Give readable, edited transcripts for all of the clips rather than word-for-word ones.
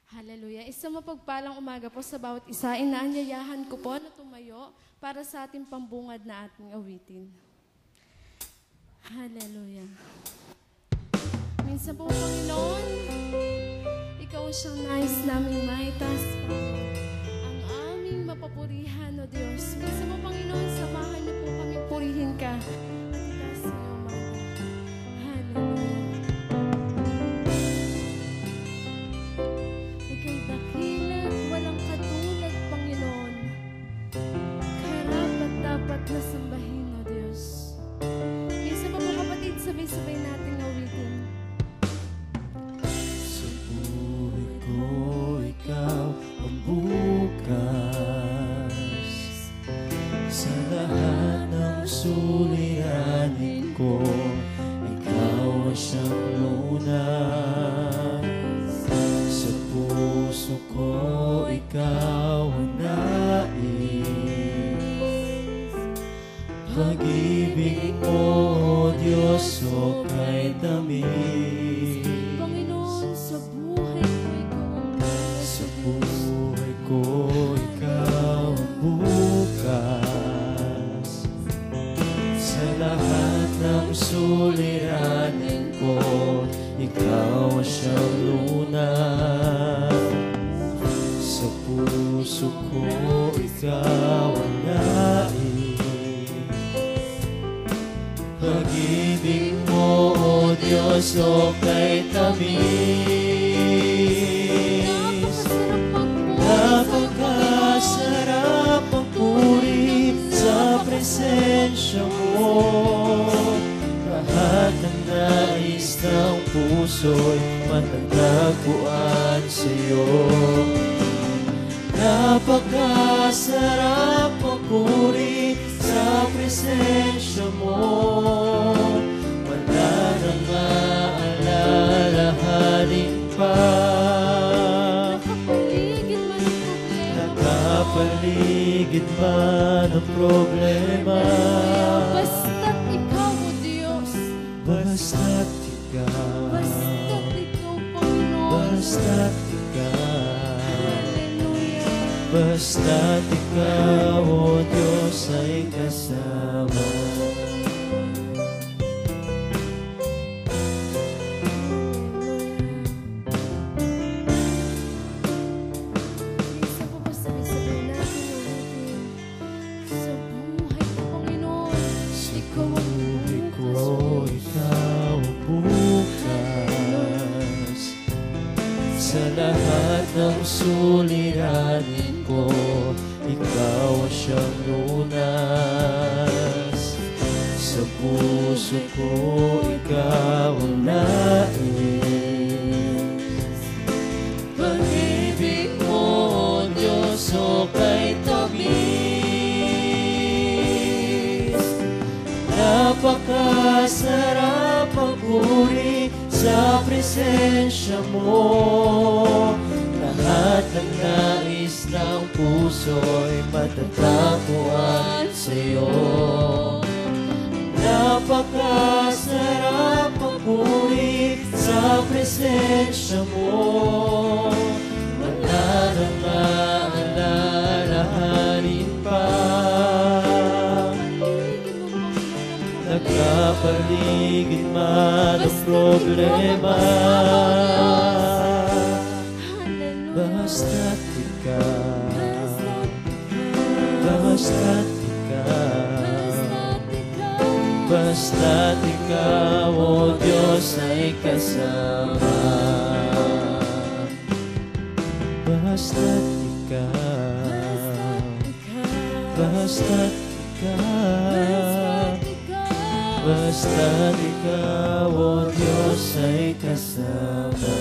Hallelujah. Isang mapagpalang umaga po sa bawat isa. Inaanyayahan ko po na tumayo para sa ating pambungad na ating awitin. Hallelujah. Minsan po, Panginoon, Ikaw siyang nais naming maitas pa. Ang aming mapapurihan, O Diyos. Minsan po, Panginoon, samahan niyo po kami purihin ka. At itaas sa iyo, Hallelujah. Ika'y dakila at walang katulad, Panginoon. Karapat dapat na sambahin, O Diyos. Minsan po, kapatid, sabay-sabay nating awitin. Sa buhay ko, ikaw ang bukas. Sa lahat ng suliranin ko, ikaw ang siyang lunas. Sa puso ko, ikaw ang nais. Pag-ibig mo, O Diyos, o kay tamis. Panginoon, sa buhay ko, ikaw ang Sa buhay ko, ikaw ang bukas. Sa lahat ng suliranin ko, ikaw ang siyang lunas. Sa puso ko, ikaw ang nais. Pag-ibig mo, O Diyos, o kay tamis. Napakasarap magpuri sa presensya mo. Lahat ng nais ng puso'y matatagpuan sa'yo. Napakasarap magpuri sa presensya mo. Wala nang maalalahanin pa. Nakapaligid man ang problema. Basta't ikaw, O Diyos. Basta't ikaw. Basta't ikaw, Panginoon. Basta't ikaw. Hallelujah. Basta't ikaw, O Diyos, ay kasama. Isa po ba sabay-sabay natin ulitin? Sa buhay ko, Panginoon, ikaw ang Buhay ko, bukas. ikaw ang bukas. Sa lahat ng suliranin ko, ikaw ang siyang lunas. Sa puso ko, ikaw ang nais. Pag-ibig mo, O Diyos, o kay tamis. Napakasarap magpuri sa presensya mo. Lahat ng nais ng puso'y matatagpuan sa'yo. Napakasarap magpuri sa presensya mo. Wala nang maalalahanin pa. Nagkapaligid man ang problema. Basta't ikaw. Basta't ikaw. Basta't ikaw, O Diyos, ay kasama. Basta't ikaw. Basta't ikaw. Basta't ikaw, O Diyos, ay kasama.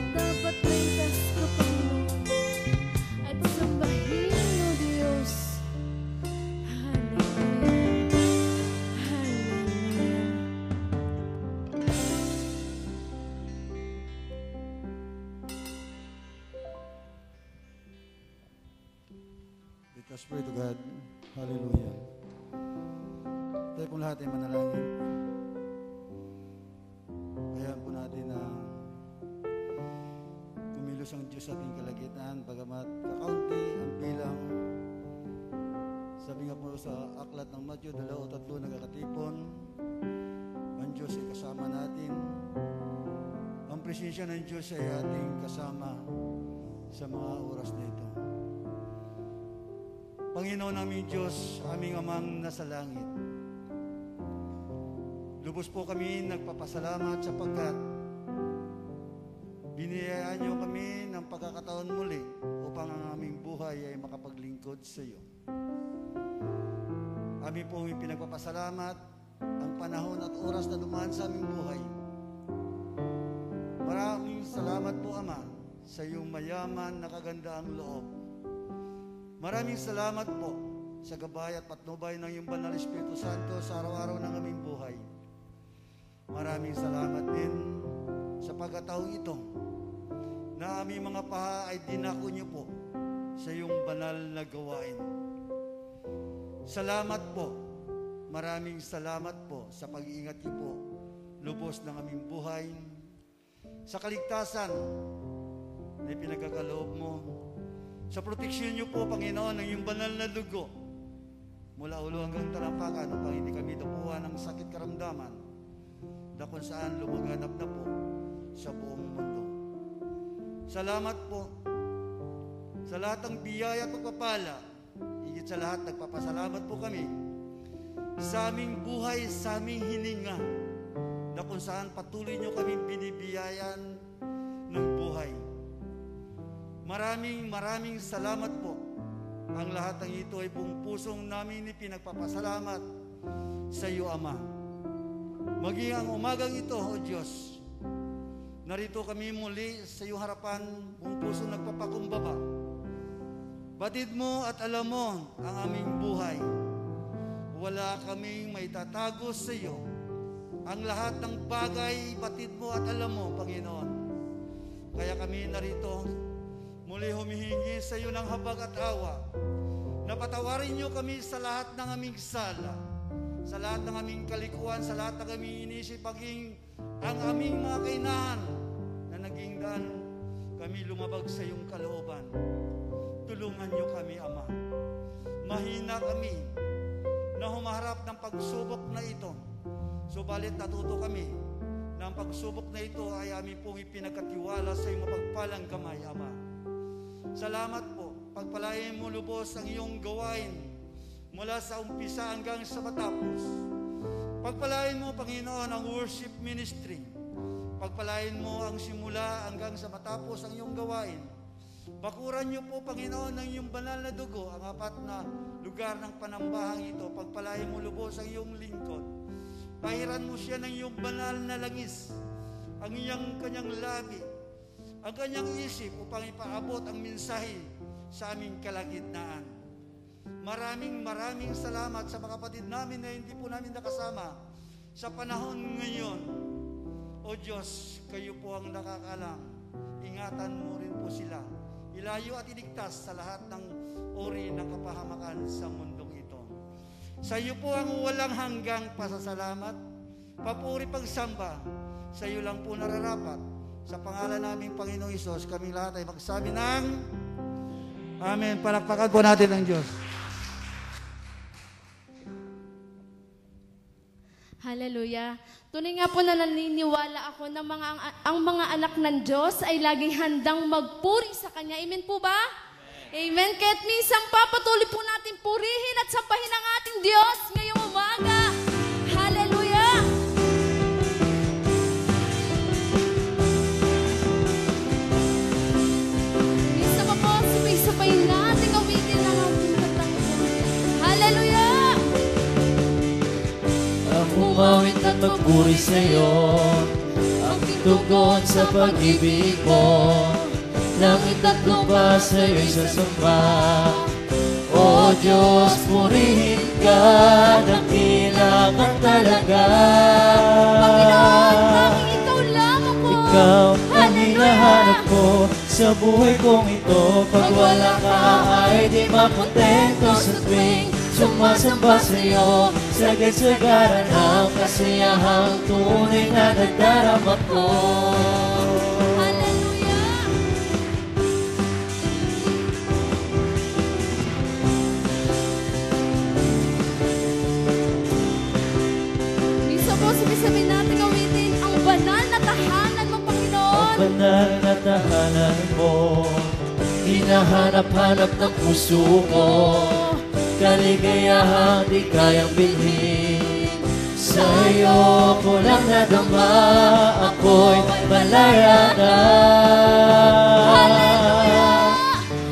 Dapat maitas ka, Panginoon, at sambahin, O Diyos. Hallelujah. Hallelujah. Let's pray to God. Hallelujah. Tayo pong lahat ay manalangin. Hayaan po natin na kumilos ang Diyos sa ating kalagitan, bagamat kakaunti ang bilang. Sabi nga po sa aklat ng Matthew 2:3, nagkakatipon. Ang Diyos ay kasama natin. Ang presensya ng Diyos ay ating kasama sa mga oras na ito. Panginoon naming Diyos, aming Amang nasa langit, lubos po kami nagpapasalamat sapagkat biniyayaan niyo kami ng pagkakataon muli upang ang aming buhay ay makapaglingkod sa iyo. Amin po pinagpapasalamat ang panahon at oras na dumaan sa aming buhay. Maraming salamat po, Ama, sa iyong mayaman na kagandaang loob. Maraming salamat po sa gabay at patnubay ng iyong Banal Espiritu Santo sa araw-araw ng aming buhay. Maraming salamat din sa pagkataong ito na aming mga paha ay dinako niyo po sa iyong banal na gawain. Salamat po, maraming salamat po sa pag-iingat niyo po lubos ng aming buhay, sa kaligtasan na pinagkakaloob mo, sa proteksyon niyo po, Panginoon, ng iyong banal na dugo mula ulo hanggang talampakan upang hindi kami tapuhan ng sakit karamdaman na kung saan lumaganap na po sa buong mundo. Salamat po sa lahat ng biyaya at pagpapala. Higit sa lahat, nagpapasalamat po kami sa aming buhay, sa aming hininga, na kung saan patuloy niyo kami binibiyayan ng buhay. Maraming salamat po. Ang lahat ng ito ay buong pusong namin ipinagpapasalamat sa iyo, Ama. Maging ang umagang ito, O Diyos, narito kami muli sa iyong harapan, buong pusong nagpapakumbaba. Batid mo at alam mo ang aming buhay. Wala kaming maitatago sa iyo. Ang lahat ng bagay, batid mo at alam mo, Panginoon. Kaya kami narito muli humihingi sa iyo ng habag at awa, na patawarin niyo kami sa lahat ng aming sala, sa lahat ng aming kalikuan, sa lahat ng aming inisip, paging ang aming mga kainahan na naging daan kami lumabag sa iyong kalooban. Tulungan niyo kami, Ama. Mahina kami na humaharap ng pagsubok na ito. Subalit natuto kami na ang pagsubok na ito ay aming pong ipinagkatiwala sa iyong mapagpalang kamay, Ama. Salamat po. Pagpalain mo lubos ang iyong gawain mula sa umpisa hanggang sa matapos. Pagpalain mo, Panginoon, ang worship ministry. Pagpalain mo ang simula hanggang sa matapos ang iyong gawain. Bakuran niyo po, Panginoon, ng iyong banal na dugo ang apat na lugar ng panambahang ito. Pagpalain mo lubos ang iyong lingkod. Pahiran mo siya ng iyong banal na langis, ang iyang kanyang labi, ang kanyang isip upang ipaabot ang mensahe sa aming kalagitnaan. Maraming salamat sa mga kapatid namin na hindi po namin nakasama sa panahon ngayon. O Diyos, kayo po ang nakakalam. Ingatan mo rin po sila. Ilayo at iligtas sa lahat ng uri ng kapahamakan sa mundong ito. Sa iyo po ang walang hanggang pasasalamat, papuri, pagsamba. Sa iyo lang po nararapat. Sa pangalan naming Panginoong Hesus, kaming lahat ay magsabi ng Amen. Palakpakan po natin ang Diyos. Hallelujah. Tunay nga po na naniniwala ako na ang mga anak ng Diyos ay laging handang magpuri sa Kanya. Amen po ba? Amen. Kahit minsan pa, patuloy po natin purihin at sambahin ang ating Diyos ngayong umaga. Hallelujah. Minsan pa po, sabay-sabay natin awitin ang ating katangian. Hallelujah. Umawit at magpuri sa iyo, ang tugon sa pag-ibig mo. Langit at lupa sa iyo'y sasamba. O Diyos, purihin ka, dakila ka talaga. Panginoon, ikaw lamang po. Ikaw ang hinahanap ko sa buhay kong ito. Pag wala ka ay di makontento sa tuwing sumasamba sa'yo. Sagad-sagaran ang kasiyahang tunay na nadarama ko. Hallelujah! Minsan po, sabi natin awitin ang banal na tahanan mo, Panginoon. Ang banal na tahanan mo, hinahanap-hanap ng puso ko. Kaligayahang di kayang bilhin, sa'yo ko lang nadama, ako'y malaya na.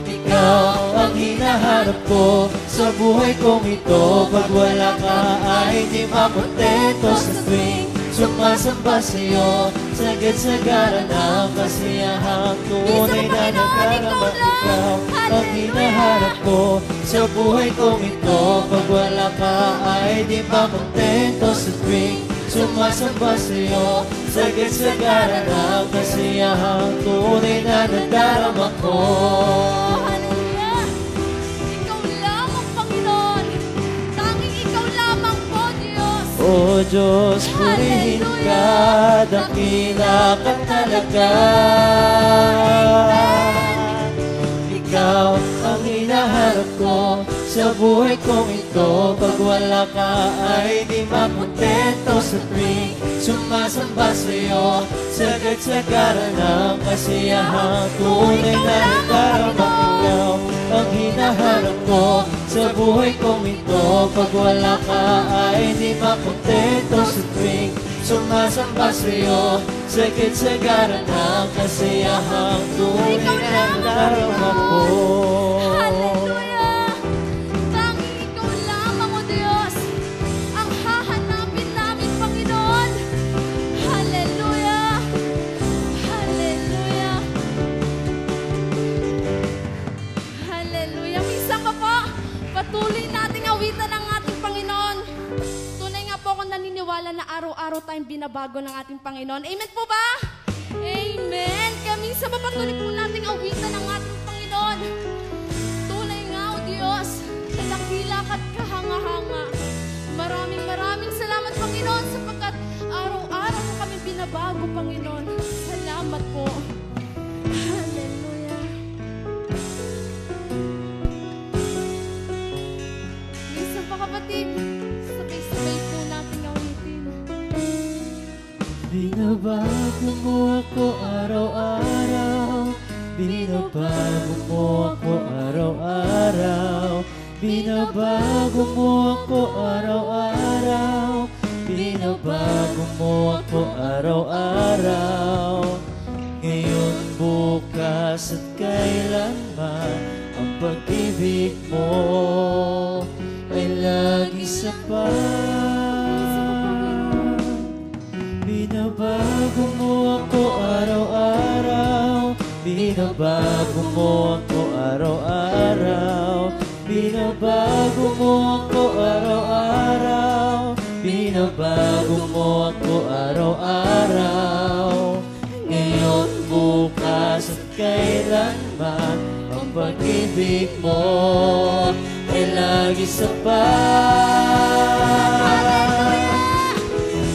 Ikaw ang hinahanap ko sa buhay kong ito. Pag wala ka ay di makontento sa tuwing sumasamba sa'yo. Sagad-sagaran ang kasiyahang tunay na nadarama. Ikaw ang hinahanap ko sa buhay kong ito. Pag wala ka ay di makontento sa tuwing sumasamba sa'yo. Sagad-sagaran ang kasiyahang tunay na nadarama ko. Hallelujah! Ikaw lamang, Panginoon. Tanging ikaw lamang po, Diyos. O Diyos, purihin ka, dakila ka talaga. Ikaw ang hinahanap ko sa buhay kong ito. Pag wala ka ay di makontento sa tuwing sumasamba sa'yo. Sagad-sagaran ang kasiyahang tunay na nadarama. Ikaw ang hinahanap ko sa buhay kong ito. Pag wala ka ay di makontento sa tuwing sumasamba sa'yo. Sagad-sagaran ang kasiyahang tunay na nadarama ko. Hallelujah! Tanging ikaw lamang, O Diyos, ang hahanapin namin, Panginoon. Hallelujah! Hallelujah! Hallelujah! Minsan pa po, patuloy nating awitan ang ating Panginoon. Tunay nga po akong naniniwala na araw-araw tayong binabago ng ating Panginoon. Amen po ba? Amen! Kaya minsan pa patuloy po nating awitan ang ating Panginoon. Tunay nga, O Diyos, dakila ka't kahanga-hanga. Maraming salamat, Panginoon, sapagkat araw-araw mo kami binabago, Panginoon. Salamat po. Hallelujah. Minsan pa, kapatid, sabay-sabay po natin awitin. Binabago mo ako araw-araw. Binabago mo ako araw-araw. Binabago mo ako araw-araw. Binabago mo ako araw-araw. Ngayon, bukas at kailanman ang pag-ibig mo ay lagi sapat. Binabago mo ako araw-araw. Binabago mo ako araw-araw. Binabago mo ako araw-araw. Binabago mo ako araw-araw. Ngayon, bukas at kailanman ang pag-ibig mo ay lagi sapat.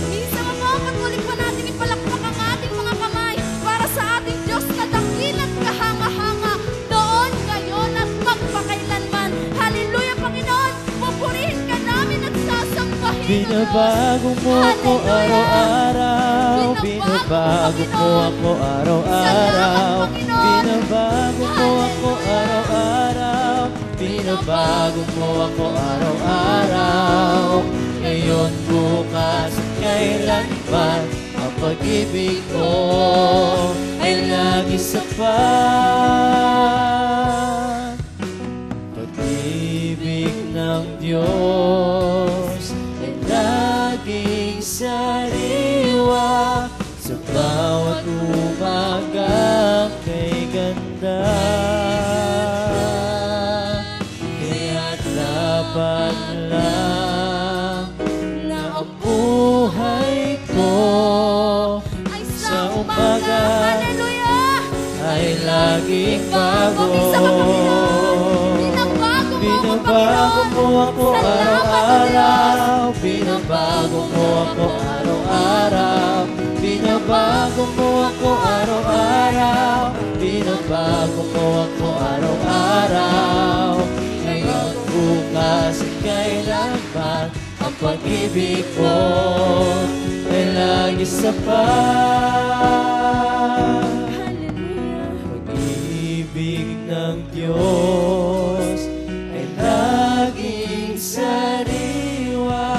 Minsan pa po, patuloy pa natin ipalakpak ang ating mga kamay para sa ating Diyos kadakilat kahanga-hanga noon, ngayon at magpakailanman. Hallelujah, Panginoon! Pupurihin ka namin at sasambahin. Binabago mo ako araw-araw. Binabago mo ako araw-araw. Binabago mo ako araw-araw. Binabago mo ako araw-araw. Ngayon, bukas at kailanman ang pag-ibig mo ay lagi sapat. Pag-ibig ng Diyos ay laging sariwa sa bawat umaga kay ganda. Kaya't dapat lang na ang buhay ko Ay sa sa umaga, umaga hallelujah! ay lagi laging bago. Mag-isa ka, Panginoon. Binabago mo ako, Binabago mo ako Salamat, araw-araw. Binabago mo ako araw-araw. Binabago mo ako araw-araw. Binabago mo ako araw-araw. Ngayon, bukas, at kailanman, ang pag-ibig mo ay lagi sapat. Pag-ibig ng Diyos ay laging sariwa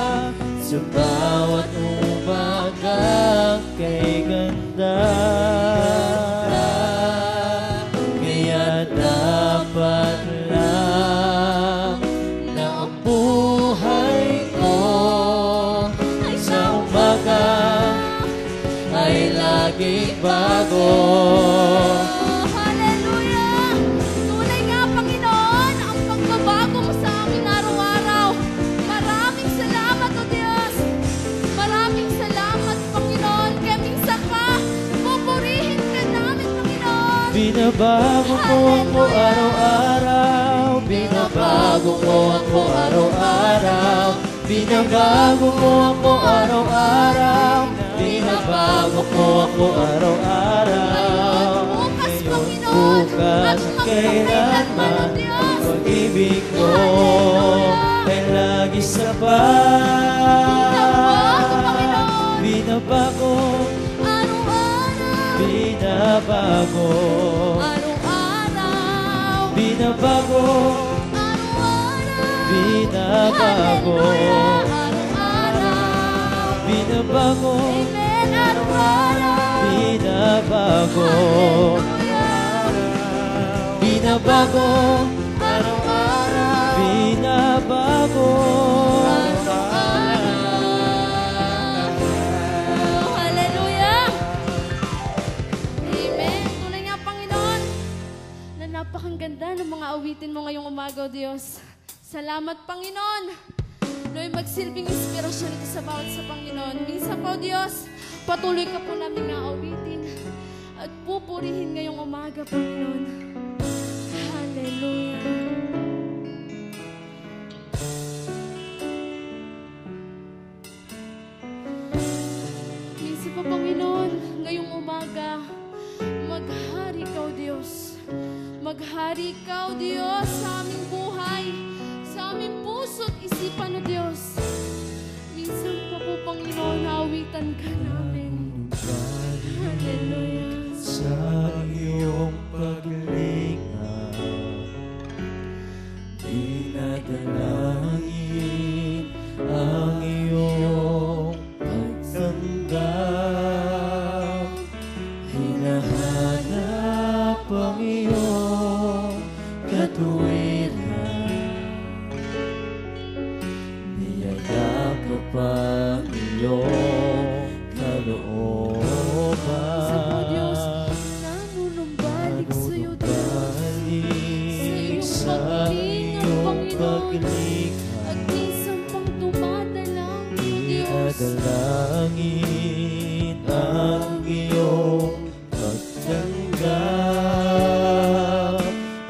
sa bawat umagang kay ganda. Kaya dapat lang na ang buhay ko sa umaga ay laging bago. Hallelujah! Tunay nga, Panginoon, ang pagbabago mo sa amin araw-araw. Maraming salamat, O Diyos. Maraming salamat, Panginoon. Kaya minsan ka, pupurihin ka namin, Panginoon. Binabago mo ako araw-araw. Binabago mo ako araw-araw. Binabago mo ako araw-araw. Binabago mo ako araw-araw. Bukas, Panginoon, Bukas at kailanman, ang pag-ibig mo ay lagi sapat. Binabago, araw-araw, binabago, araw-araw, binabago, araw-araw, binabago, araw-araw, binabago, amen, araw-araw, binabago, binabago, araw-araw, binabago. Hallelujah! Amen. Tunay nga, Panginoon, na napakaganda ng mga awitin mo ngayong umaga, O Diyos. Salamat, Panginoon. Lord, magsilbing inspirasyon ito sa bawat sa Panginoon. Minsan po, Diyos, patuloy ka po namin nga awitin at pupurihin ngayong umaga, Panginoon. Hallelujah. Minsan po, Panginoon, ngayong umaga, maghari ka, O Diyos. Maghari ka, O Diyos, sa aming buhay, sa aming puso't isipan, O Diyos. Minsan pa po, Panginoon, naawitan ka namin. Hallelujah. Sa iyong paglinga, dinadalangin ang iyong pagtanggap. Hinahanap ang iyong katuwiran. Niyayakap ang iyong kalooban. Nanunumbalik sa'yo, Balik sa iyong paglikha. at minsan pang dumadalangin, O Diyos. Dalangin ang iyong pagtanggap.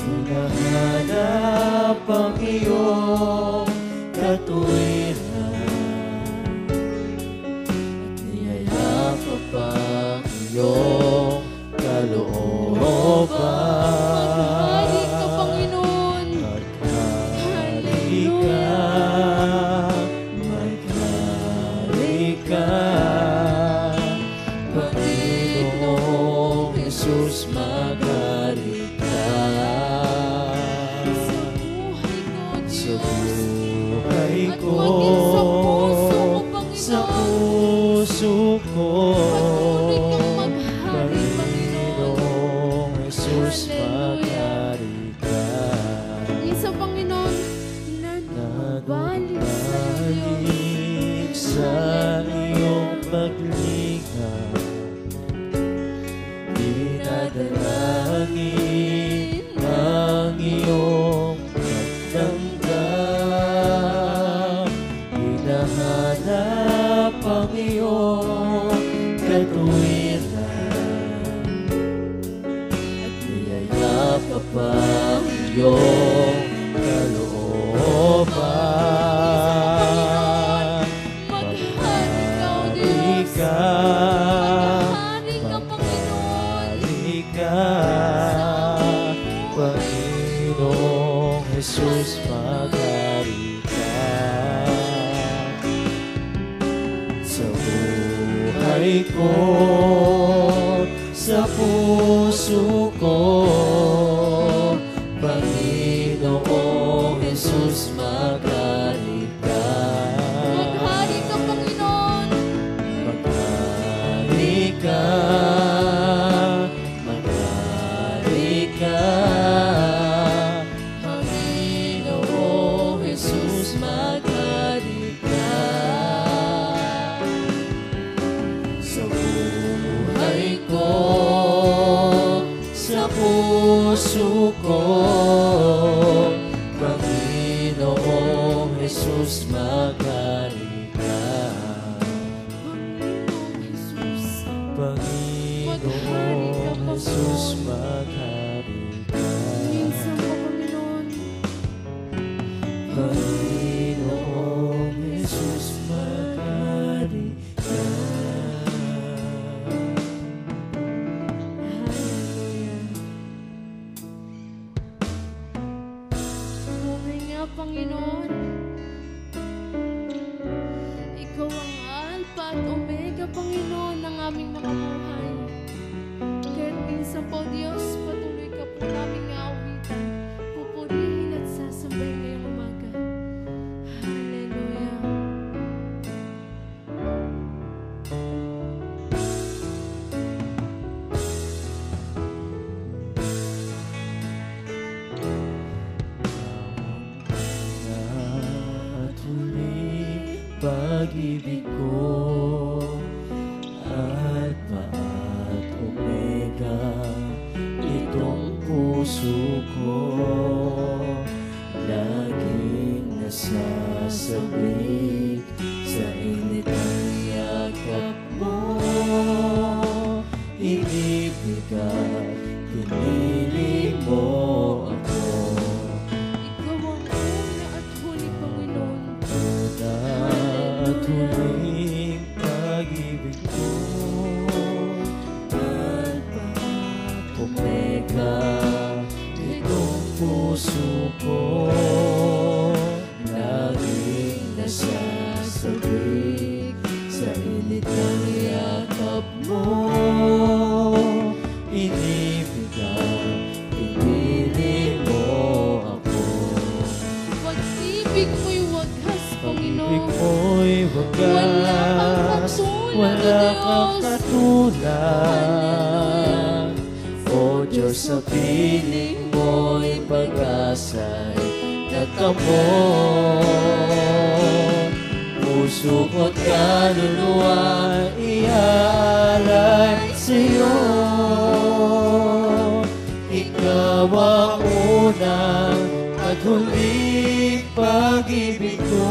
Hinahanap ang iyong katuwiran. At niyayakap ang iyong kalooban. Maghari ka, Panginoon. Maghari ka, maghari ka, Panginoong Jesus, maghari ka. Sa buhay ko, Sa Diyos. buhay At ko, maging sa puso mo, sa Panginoon. puso ko, Patuloy kang maghari, Panginoon. Panginoong Jesus, maghari ka. Isa, Panginoon, nanubalik sa'yo, Balik Diyos. sa iyong paglinga, dinadalangin ang iyong pagtanggap. Hinahanap ang iyong katuwiran. At niyayakap pa ang iyong kalooban. Maghari ka, O Diyos. Maghari ka, Panginoon. Maghari ka, Panginoong Jesus, maghari ka. Sa buhay ko, sa puso ko, Panginoong Jesus, maghari ka. Maghari ka, Panginoon. Maghari ka, maghari ka, Panginoong Jesus, maghari ka. Sa buhay ko, sa puso ko, Panginoong Jesus, maghari ka. Panginoong Jesus. Panginoong Jesus, maghari ka. Minsan po, Panginoon. Panginoong Jesus, maghari ka. Hallelujah. Tunay nga, Panginoon. Ikaw ang Alpha at Omega, Panginoon, ng aming mga buhay. Kahit minsan po, Diyos, patuloy ka po namin aawitan, pupurihin at sasambahin ngayong umaga. Hallelujah. At huli pag-ibig ko, Alpha at Omega, itong puso ko, laging nasasabik sa init ng yakap mo. Inibig at pinili mo ako. Ikaw ang una at huli, Panginoon. Una at huling pag-ibig ko, Alpha at Omega, itong puso ko, laging nasasabik sa init ng yakap mo. Inibig at pinili mo ako. Pag-ibig mo'y wagas, Pag-ibig Panginoon. mo'y wagas, wala kang katulad. O Diyos, sa piling mo'y pag-asa'y natamo. Puso ko't kaluluwa iaalay sa'yo. Ikaw ang unang at huling pag-ibig ko.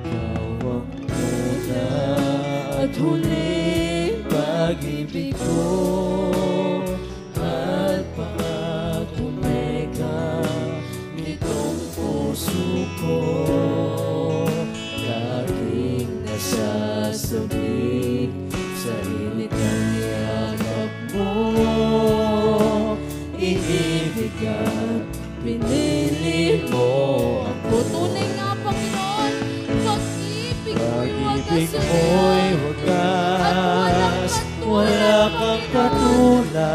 Ikaw ang unang at huling pag-ibig ko. Alpha at Omega, nitong puso ko, laging nasasabik sa init ng yakap mo. Inibig at pinili mo ako. Tunay nga, Panginoon. Pag-ibig Pag-ibig mo'y mo'y wagas, wagas, wala kang katulad.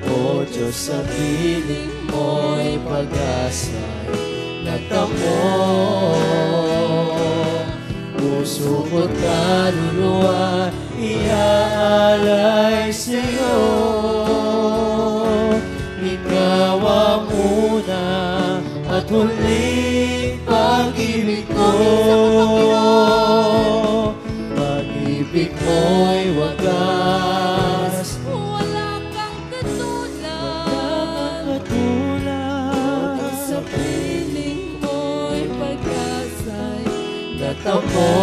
O Diyos, sa piling mo'y pag-asa'y natamo. Puso ko't kaluluwa iaalay sa'yo. Ikaw ang una at huling pag-ibig ko. Pag-ibig mo'y wagas, wala kang katulad. Sa piling mo'y pag-asa'y natamo.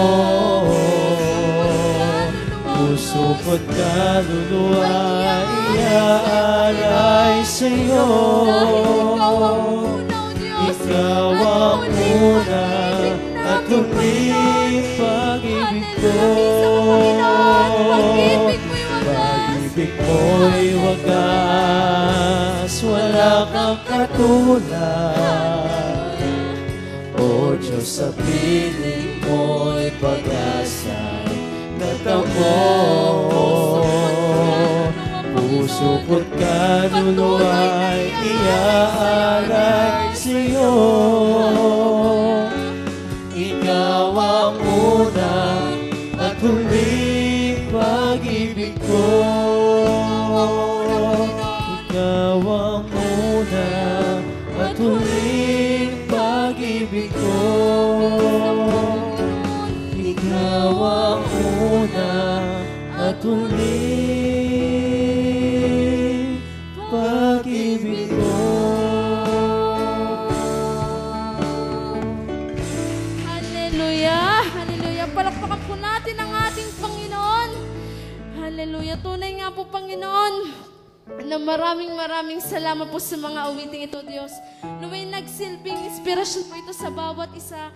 Puso puso ko't kaluluwa iaalay sa'yo. Ikaw ang una at huling pag-ibig ko. Pag-ibig mo'y wagas, wala kang katulad. O Diyos, sa piling mo'y pag-asa'y natamo. Puso ko't kaluluwa'y iaalay sa'yo. Ikaw ang una at huling pag-ibig ko. Ikaw ang una at huling pag-ibig ko. Ikaw ang una at huling pag-ibig ko. Hallelujah! Hallelujah! Palakpakan po natin ang ating Panginoon. Hallelujah! Tunay nga po, Panginoon, na maraming salamat po sa mga awiting ito, Diyos. Naway nagsilbing inspirasyon po ito sa bawat isa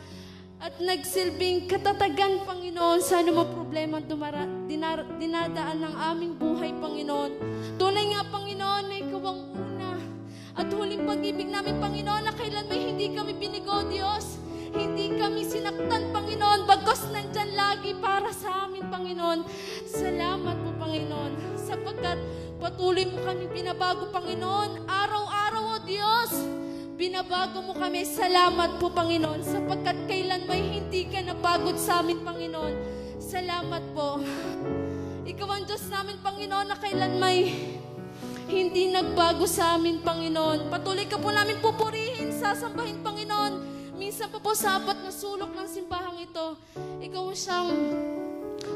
at nagsilbing katatagan, Panginoon, sa anumang problema dinadaan ng aming buhay, Panginoon. Tunay nga, Panginoon, na ikaw ang una at huling pag-ibig namin, Panginoon, na kailan may hindi kami binigo, Diyos. Hindi kami sinaktan, Panginoon, bagos nandyan lagi para sa amin, Panginoon. Salamat po, Panginoon, sapagkat patuloy mo kami binabago, Panginoon. Araw-araw, O Diyos, binabago mo kami. Salamat po, Panginoon, sapagkat kailan may hindi ka napagod sa amin, Panginoon. Salamat po. Ikaw ang Diyos namin, Panginoon, na kailan may hindi nagbago sa amin, Panginoon. Patuloy ka po namin pupurihin, sasambahin, Panginoon. Minsan po sa apat na sulok ng simbahang ito, ikaw siyang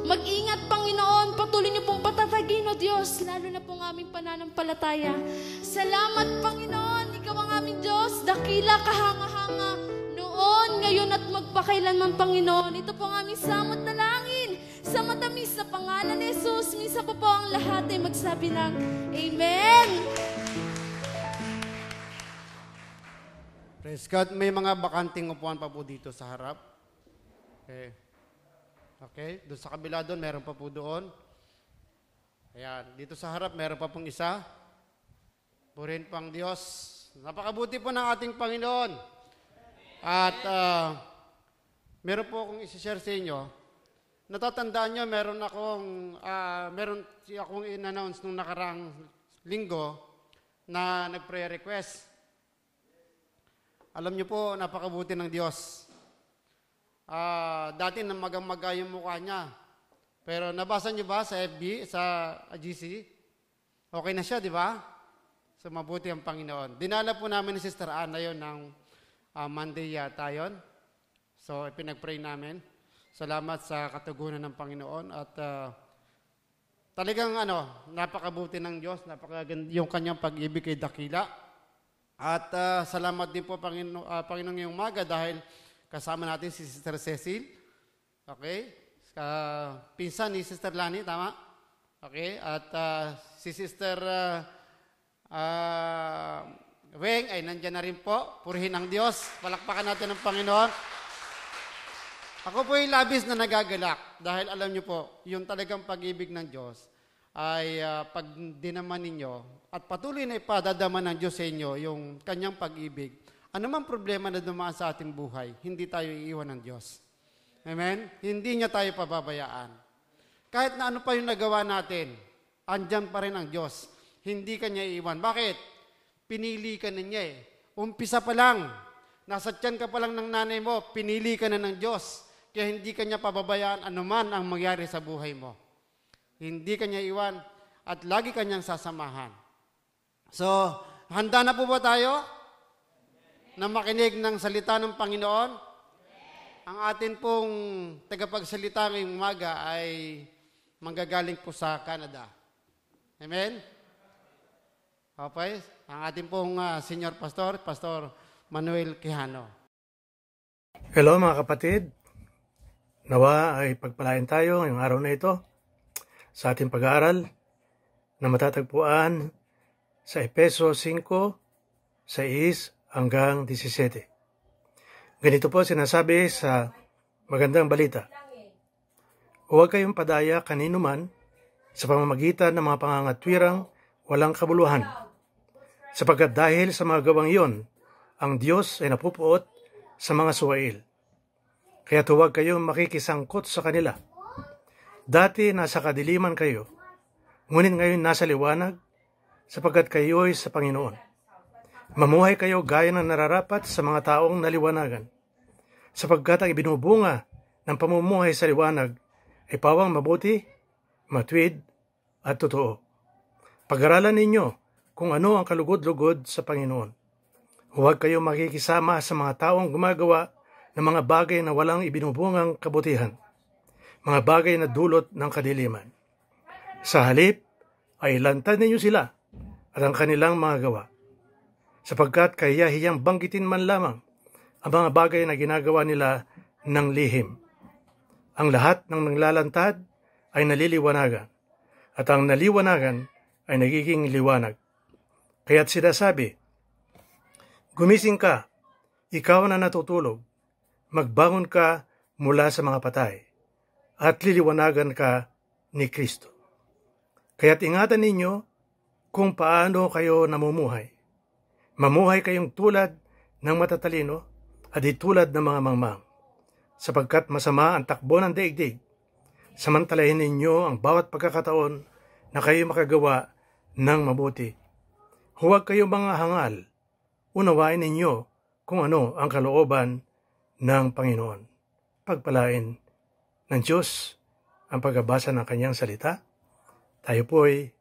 mag-ingat, Panginoon. Patuloy niyo pong patatagin, O Diyos, lalo na pong aming pananampalataya. Salamat, Panginoon. Ikaw ang aming Diyos, dakila, kahanga-hanga, noon, ngayon at magpakailanman, Panginoon. Ito po ang aming samot na langin sa matamis na pangalan ni Jesus. Minsan po ang lahat ay magsabi ng Amen. Praise God. May mga bakanting upuan pa po dito sa harap. Okay. Doon sa kabila doon, meron pa po doon. Ayan. Dito sa harap, meron pa pong isa. Purihin po ang Diyos. Napakabuti po ng ating Panginoon. At meron po akong isi-share sa inyo. Natatandaan nyo, meron akong in-announce nung nakarang linggo na nag-prayer request. Alam niyo po, napakabuti ng Diyos. Dati na magang-maga yung mukha niya. Pero nabasa niyo ba sa FB, sa GC? Okay na siya, di ba? So mabuti ang Panginoon. Dinala po namin ni Sister Ana yun ng Monday yata yun. So ipinag-pray namin. Salamat sa katugunan ng Panginoon. At talagang napakabuti ng Diyos. Napakaganda yung kanyang pag-ibig kay dakila. At salamat din po, Panginoon, ngayong umaga dahil kasama natin si Sister Cecil. Okay? Pinsan ni Sister Lani, tama? Okay? At si Sister Weng ay nandyan na rin po. Purihin ang Diyos. Palakpakan natin ang Panginoon. Ako po ay labis na nagagalak dahil alam niyo po, yung talagang pag-ibig ng Diyos ay pag dinaman ninyo at patuloy na ipadadama ng Diyos sa inyo yung kanyang pag-ibig. Ano man problema na dumaan sa ating buhay, hindi tayo iiwan ng Diyos. Amen? Hindi niya tayo pababayaan. Kahit na ano pa yung nagawa natin, andyan pa rin ang Diyos. Hindi ka niya iiwan. Bakit? Pinili ka na niya eh. Umpisa pa lang, nasa tiyan ka pa lang ng nanay mo, pinili ka na ng Diyos. Kaya hindi ka niya pababayaan anuman ang mangyari sa buhay mo. Hindi ka niya iwan at lagi ka niyang sasamahan. So, handa na po ba tayo na makinig ng salita ng Panginoon? Ang atin pong tagapagsalita ngayong umaga ay manggagaling po sa Canada. Amen? Okay? Ang ating pong senior pastor, Pastor Manuel Quijano. Hello mga kapatid. Nawa ay pagpalain tayo ngayong araw na ito. sa ating pag-aaral na matatagpuan sa Efeso 5:6 hanggang 17. Ganito po sinasabi sa magandang balita. Huwag kayong padaya kanino man sa pamamagitan ng mga pangangatwirang walang kabuluhan, sapagkat dahil sa mga gawang iyon, ang Diyos ay napupuot sa mga suwail. Kaya huwag kayong makikisangkot sa kanila. Dati nasa kadiliman kayo, ngunit ngayon nasa liwanag, sapagkat kayo'y sa Panginoon. Mamuhay kayo gaya ng nararapat sa mga taong naliwanagan, sapagkat ang ibinubunga ng pamumuhay sa liwanag ay pawang mabuti, matuwid, at totoo. Pag-aralan ninyo kung ano ang kalugod-lugod sa Panginoon. Huwag kayong makikisama sa mga taong gumagawa ng mga bagay na walang ibinubungang kabutihan, mga bagay na dulot ng kadiliman. Sa halip ay lantad ninyo sila at ang kanilang mga gawa, sapagkat kahiyahiyang banggitin man lamang ang mga bagay na ginagawa nila ng lihim. Ang lahat ng naglalantad ay naliliwanagan, at ang naliwanagan ay nagiging liwanag. Kaya't sinasabi, gumising ka, ikaw na natutulog, magbangon ka mula sa mga patay, at liliwanagan ka ni Kristo. Kaya't ingatan ninyo kung paano kayo namumuhay. Mamuhay kayong tulad ng matatalino at di tulad ng mga mangmang, sapagkat masama ang takbo ng daigdig. Samantalahin ninyo ang bawat pagkakataon na kayo makagawa ng mabuti. Huwag kayong mga hangal. Unawain ninyo kung ano ang kalooban ng Panginoon. Pagpalain ng Diyos ang pagbabasa ng kanyang salita. Tayo po'y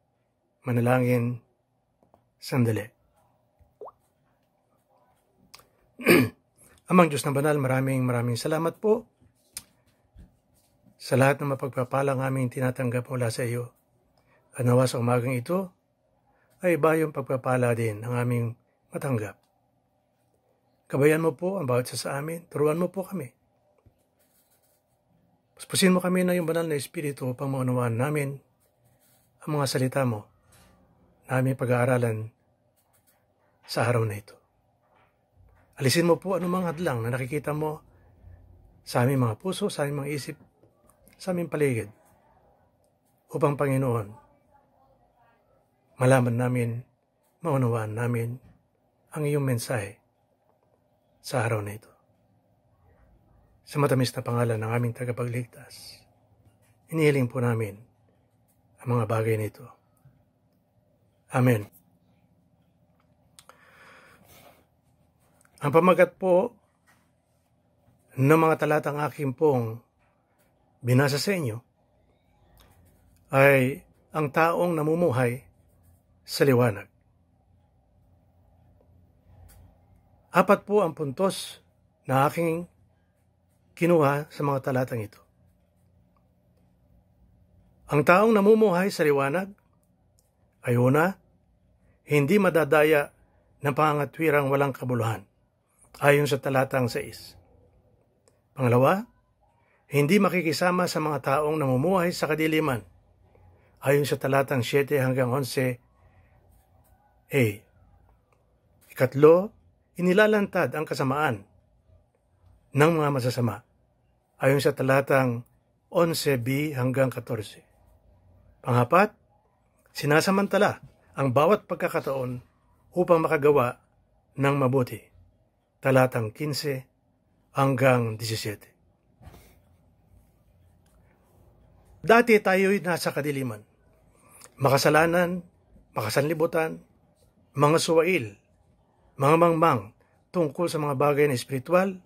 manalangin sandali. Amang Diyos na banal, maraming salamat po sa lahat ng mapagpapalang aming tinatanggap mula sa iyo. At nawa sa umagang ito ay iba yung pagpapala din ang aming matanggap. Kabayan mo po ang bawat isa sa amin, turuan mo po kami. Puspusin mo kami na yung banal na Espiritu upang maunawaan namin ang mga salita mo na aming pag-aaralan sa araw na ito. Alisin mo po anumang hadlang na nakikita mo sa aming mga puso, sa aming mga isip, sa aming paligid, upang Panginoon, malaman namin, maunawaan namin ang iyong mensahe sa araw na ito. Sa matamis na pangalan ng aming tagapagligtas, inihiling po namin ang mga bagay nito. Amen. Ang pamagat po ng mga talatang aking pong binasa sa inyo ay ang taong namumuhay sa liwanag. 4 po ang puntos na aking kinuha sa mga talatang ito. Ang taong namumuhay sa liwanag ay una, hindi madadaya ng pangangatwirang walang kabuluhan, ayon sa talatang 6. Pangalawa, hindi makikisama sa mga taong namumuhay sa kadiliman, ayon sa talatang 7 hanggang 11a. Ikatlo, inilalantad ang kasamaan ng mga masasama, ayon sa talatang 11b hanggang 14. Pangapat, sinasamantala ang bawat pagkakataon upang makagawa ng mabuti, talatang 15 hanggang 17. Dati tayo'y nasa kadiliman, makasalanan, makasanlibutan, mga suwail, mga mangmang tungkol sa mga bagay na espiritual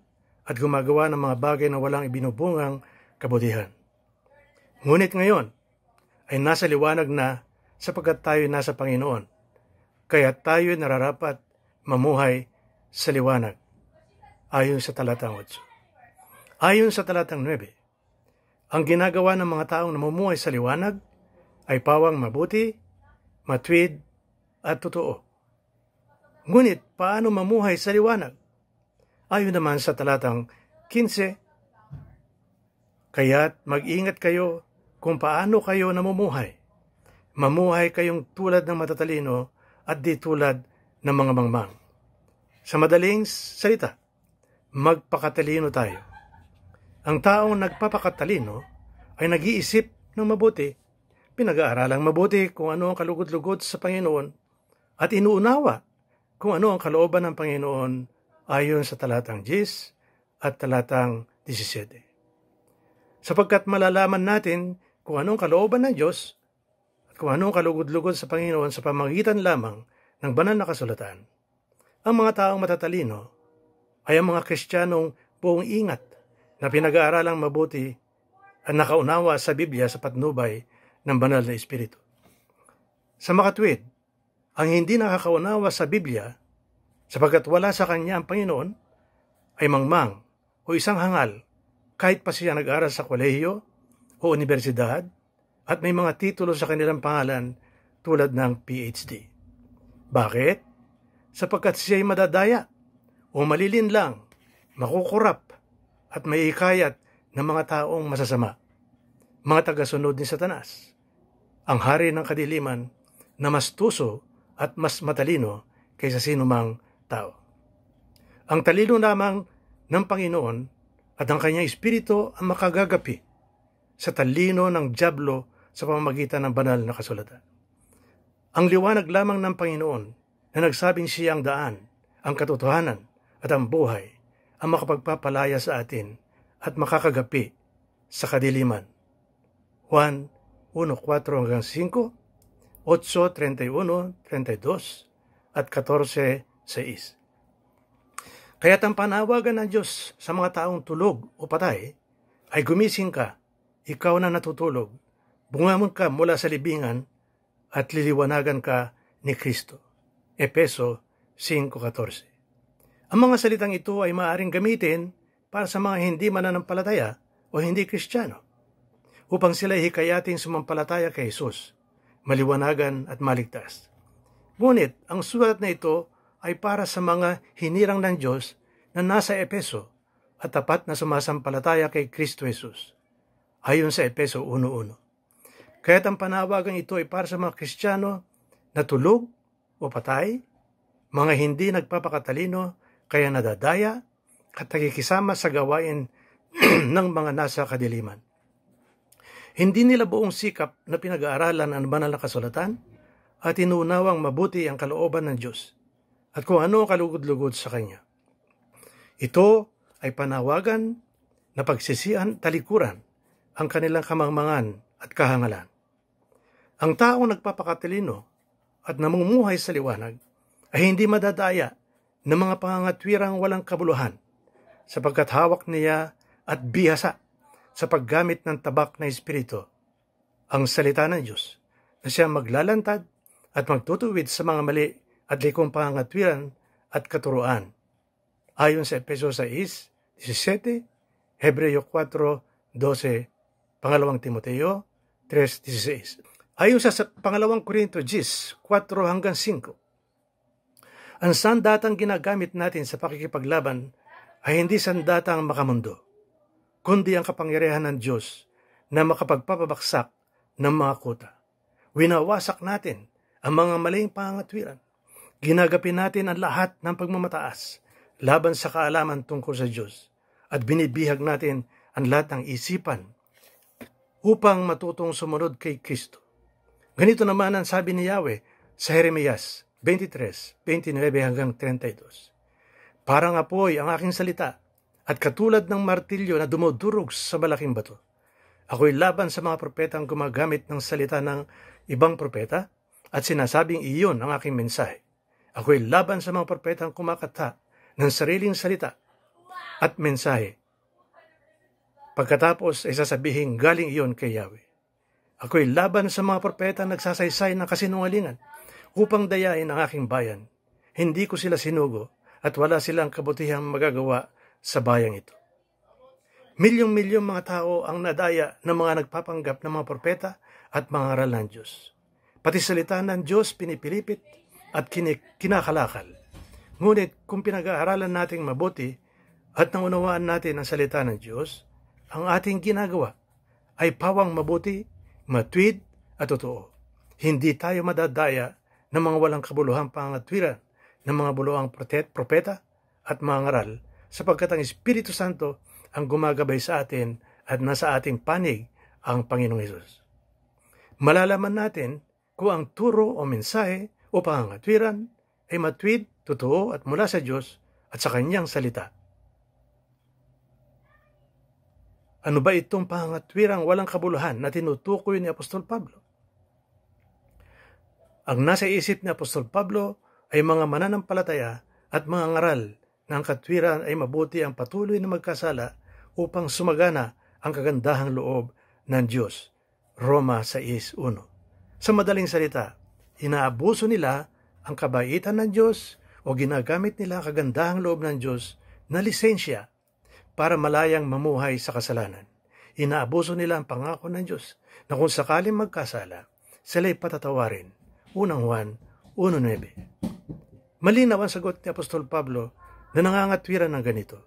at gumagawa ng mga bagay na walang ibinubungang kabutihan. Ngunit ngayon ay nasa liwanag na sapagkat tayo nasa Panginoon, kaya tayo nararapat mamuhay sa liwanag, ayon sa talatang 8. Ayon sa talatang 9, ang ginagawa ng mga taong namumuhay sa liwanag ay pawang mabuti, matuwid, at totoo. Ngunit paano mamuhay sa liwanag? Ayon naman sa talatang 15, kaya't mag-ingat kayo kung paano kayo namumuhay. Mamuhay kayong tulad ng matatalino at di tulad ng mga mangmang. Sa madaling salita, magpakatalino tayo. Ang taong nagpapakatalino ay nag-iisip ng mabuti, pinag-aaralang mabuti kung ano ang kalugod-lugod sa Panginoon at inuunawa kung ano ang kalooban ng Panginoon ayon sa talatang 10 at talatang 17. Sapagkat malalaman natin kung anong kalooban ng Diyos at kung anong kalugod-lugod sa Panginoon sa pamagitan lamang ng banal na kasulatan. Ang mga taong matatalino ay ang mga Kristiyanong buong ingat na pinag-aaralang mabuti at nakaunawa sa Biblia sa patnubay ng banal na Espiritu. Sa makatwid, ang hindi nakakaunawa sa Biblia sapagkat wala sa kanya ang Panginoon ay mangmang o isang hangal kahit pa siya nag-aral sa kolehiyo o universidad at may mga titulo sa kanilang pangalan tulad ng PhD. Bakit? Sapagkat siya'y madadaya o malilinlang, makukurap at may ikayat ng mga taong masasama, mga tagasunod ni Satanas, ang hari ng kadiliman na mas tuso at mas matalino kaysa sinumang tao. Ang talino lamang ng Panginoon at ang kanyang Espiritu ang makagagapi sa talino ng dyablo sa pamamagitan ng banal na kasulatan. Ang liwanag lamang ng Panginoon na nagsabing siya ang daan, ang katotohanan at ang buhay ang makapagpapalaya sa atin at makakagapi sa kadiliman. Juan 1:4-5, 8:31, 32 at 14:6. Kaya't ang panawagan ng Diyos sa mga taong tulog o patay ay gumising ka, ikaw na natutulog, bungamon ka mula sa libingan at liliwanagan ka ni Kristo. Efeso 5:14. Ang mga salitang ito ay maaaring gamitin para sa mga hindi mananampalataya o hindi Kristiyano upang sila hikayating sumampalataya kay Jesus, maliwanagan at maligtas. Ngunit ang sulat na ito ay para sa mga hinirang ng Diyos na nasa Efeso at tapat na sumasampalataya kay Kristo Jesus, ayon sa Efeso 1:1. Kaya't ang panawagan ito ay para sa mga Kristiyano na tulog o patay, mga hindi nagpapakatalino kaya nadadaya at nagkikisama sa gawain ng mga nasa kadiliman. Hindi nila buong sikap na pinag-aaralan ang banal na kasulatan at inuunawang mabuti ang kalooban ng Diyos at kung ano ang kalugod-lugod sa Kanya. Ito ay panawagan na pagsisihan talikuran ang kanilang kamangmangan at kahangalan. Ang taong nagpapakatalino at namumuhay sa liwanag ay hindi madadaya ng mga pangangatwirang walang kabuluhan sapagkat hawak niya at bihasa sa paggamit ng tabak na espiritu, ang salita ng Diyos, na siya maglalantad at magtutuwid sa mga mali at likong pangangatwiran at katuruan. Ayon sa Efeso 6:17, Hebreo 4:12, 2 Timoteo 3:16. Ayon sa 2 Korinto 10:4-5, ang sandatang ginagamit natin sa pakikipaglaban ay hindi sandatang makamundo, kundi ang kapangyarihan ng Diyos na makapagpapabaksak ng mga kuta. Winawasak natin ang mga maling pangangatwiran. Ginagapi natin ang lahat ng pagmamataas laban sa kaalaman tungkol sa Diyos at binibihag natin ang lahat ng isipan upang matutong sumunod kay Kristo. Ganito naman ang sabi ni Yahweh sa Jeremias 23:29-32. Parang apoy ang aking salita at katulad ng martilyo na dumudurog sa malaking bato. Ako'y laban sa mga propetang gumagamit ng salita ng ibang propeta at sinasabing iyon ang aking mensahe. Ako'y laban sa mga propetang kumakata ng sariling salita at mensahe. Pagkatapos ay sasabihin galing iyon kay Yahweh. Ako'y laban sa mga propetang nagsasaysay ng kasinungalingan upang dayain ang aking bayan. Hindi ko sila sinugo at wala silang kabutihang magagawa sa bayang ito. Milyong-milyong mga tao ang nadaya ng mga nagpapanggap ng mga propeta at mga aral ng Diyos. Pati salita ng Diyos pinipilipit at kinakalakal. Ngunit kung pinag-aaralan natin mabuti at naunawaan natin ang salita ng Diyos, ang ating ginagawa ay pawang mabuti matuwid at totoo. Hindi tayo madadaya ng mga walang kabuluhang pangangatwiran, ng mga buluhang propeta at mga ngaral, sapagkat ang Espiritu Santo ang gumagabay sa atin at nasa ating panig ang Panginoong Hesus. Malalaman natin kung ang turo o mensahe o pangangatwiran ay matuwid, totoo at mula sa Diyos at sa Kanyang salita. Ano ba itong pangangatwirang walang kabuluhan na tinutukoy ni Apostol Pablo? Ang nasa isip ni Apostol Pablo ay mga mananampalataya at mga ngaral na ang katwiran ay mabuti ang patuloy na magkasala upang sumagana ang kagandahang loob ng Diyos. Roma 6:1. Sa madaling salita, inaabuso nila ang kabaitan ng Diyos o ginagamit nila ang kagandahang loob ng Diyos na lisensya para malayang mamuhay sa kasalanan. Inaabuso nila ang pangako ng Diyos na kung sakaling magkasala, sila'y patatawarin. Unang Juan 1:9. Malinaw ang sagot ni Apostol Pablo na nangangatwiran ng ganito.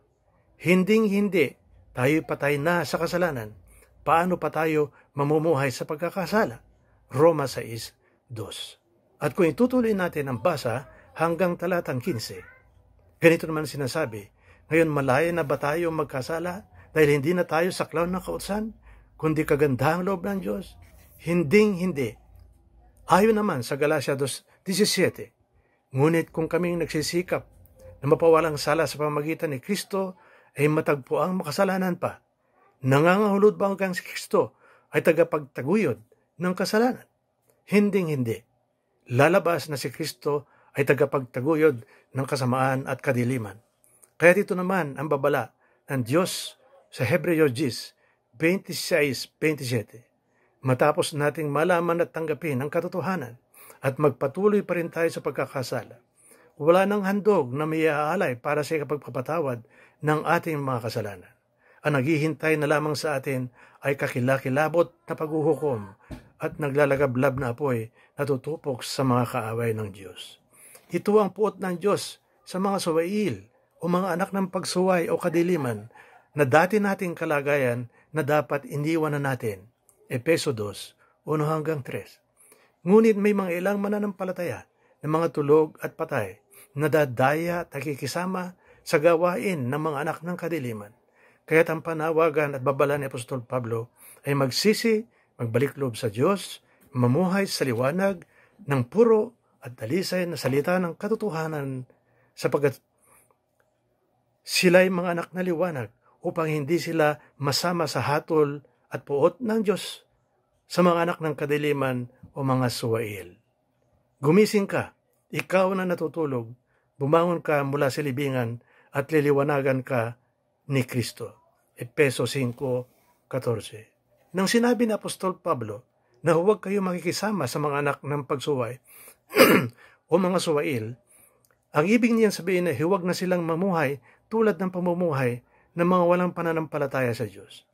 Hinding-hindi tayo patay na sa kasalanan. Paano pa tayo mamumuhay sa pagkakasala? Roma 6:2. At kung itutuloy natin ang basa hanggang talatang 15, ganito naman sinasabi, ngayon malaya na ba tayo magkasala dahil hindi na tayo saklaw ng kautusan, kundi kagandahang loob ng Diyos? Hinding-hindi. Ayon naman sa Galatia 2:17, ngunit kung kaming nagsisikap na mapawalang sala sa pamamagitan ni Kristo ay matagpo ang makasalanan pa, nangangahulod ba hanggang si Kristo ay tagapagtaguyod ng kasalanan? Hinding-hindi. Lalabas na si Kristo ay tagapagtaguyod ng kasamaan at kadiliman. Kaya dito naman ang babala ng Diyos sa Hebreo 26:27. Matapos nating malaman at tanggapin ang katotohanan at magpatuloy pa rin tayo sa pagkakasala, wala nang handog na may aalay para sa ikapagpapatawad ng ating mga kasalanan. Ang naghihintay na lamang sa atin ay kakilakilabot na paghuhukom at naglalagablab na apoy na tutupok sa mga kaaway ng Diyos. Ito ang puot ng Diyos sa mga suwail o mga anak ng pagsuway o kadiliman na dati nating kalagayan na dapat iniwanan natin. Efeso 2:1-3. Ngunit may mga ilang mananampalataya na mga tulog at patay na dadaya at nakikisama sa gawain ng mga anak ng kadiliman. Kaya't ang panawagan at babala ni Apostol Pablo ay magsisi, magbalik loob sa Diyos, mamuhay sa liwanag ng puro at dalisay na salita ng katotohanan sapagkat sila'y mga anak na liwanag upang hindi sila masama sa hatol at puot ng Diyos sa mga anak ng kadiliman o mga suwail. Gumising ka, ikaw na natutulog, bumangon ka mula sa libingan at liliwanagan ka ni Kristo. Efeso 5:14. Nang sinabi ni Apostol Pablo na huwag kayo makikisama sa mga anak ng pagsuway o mga suwail, ang ibig niyan sabihin na huwag na silang mamuhay tulad ng pamumuhay ng mga walang pananampalataya sa Diyos.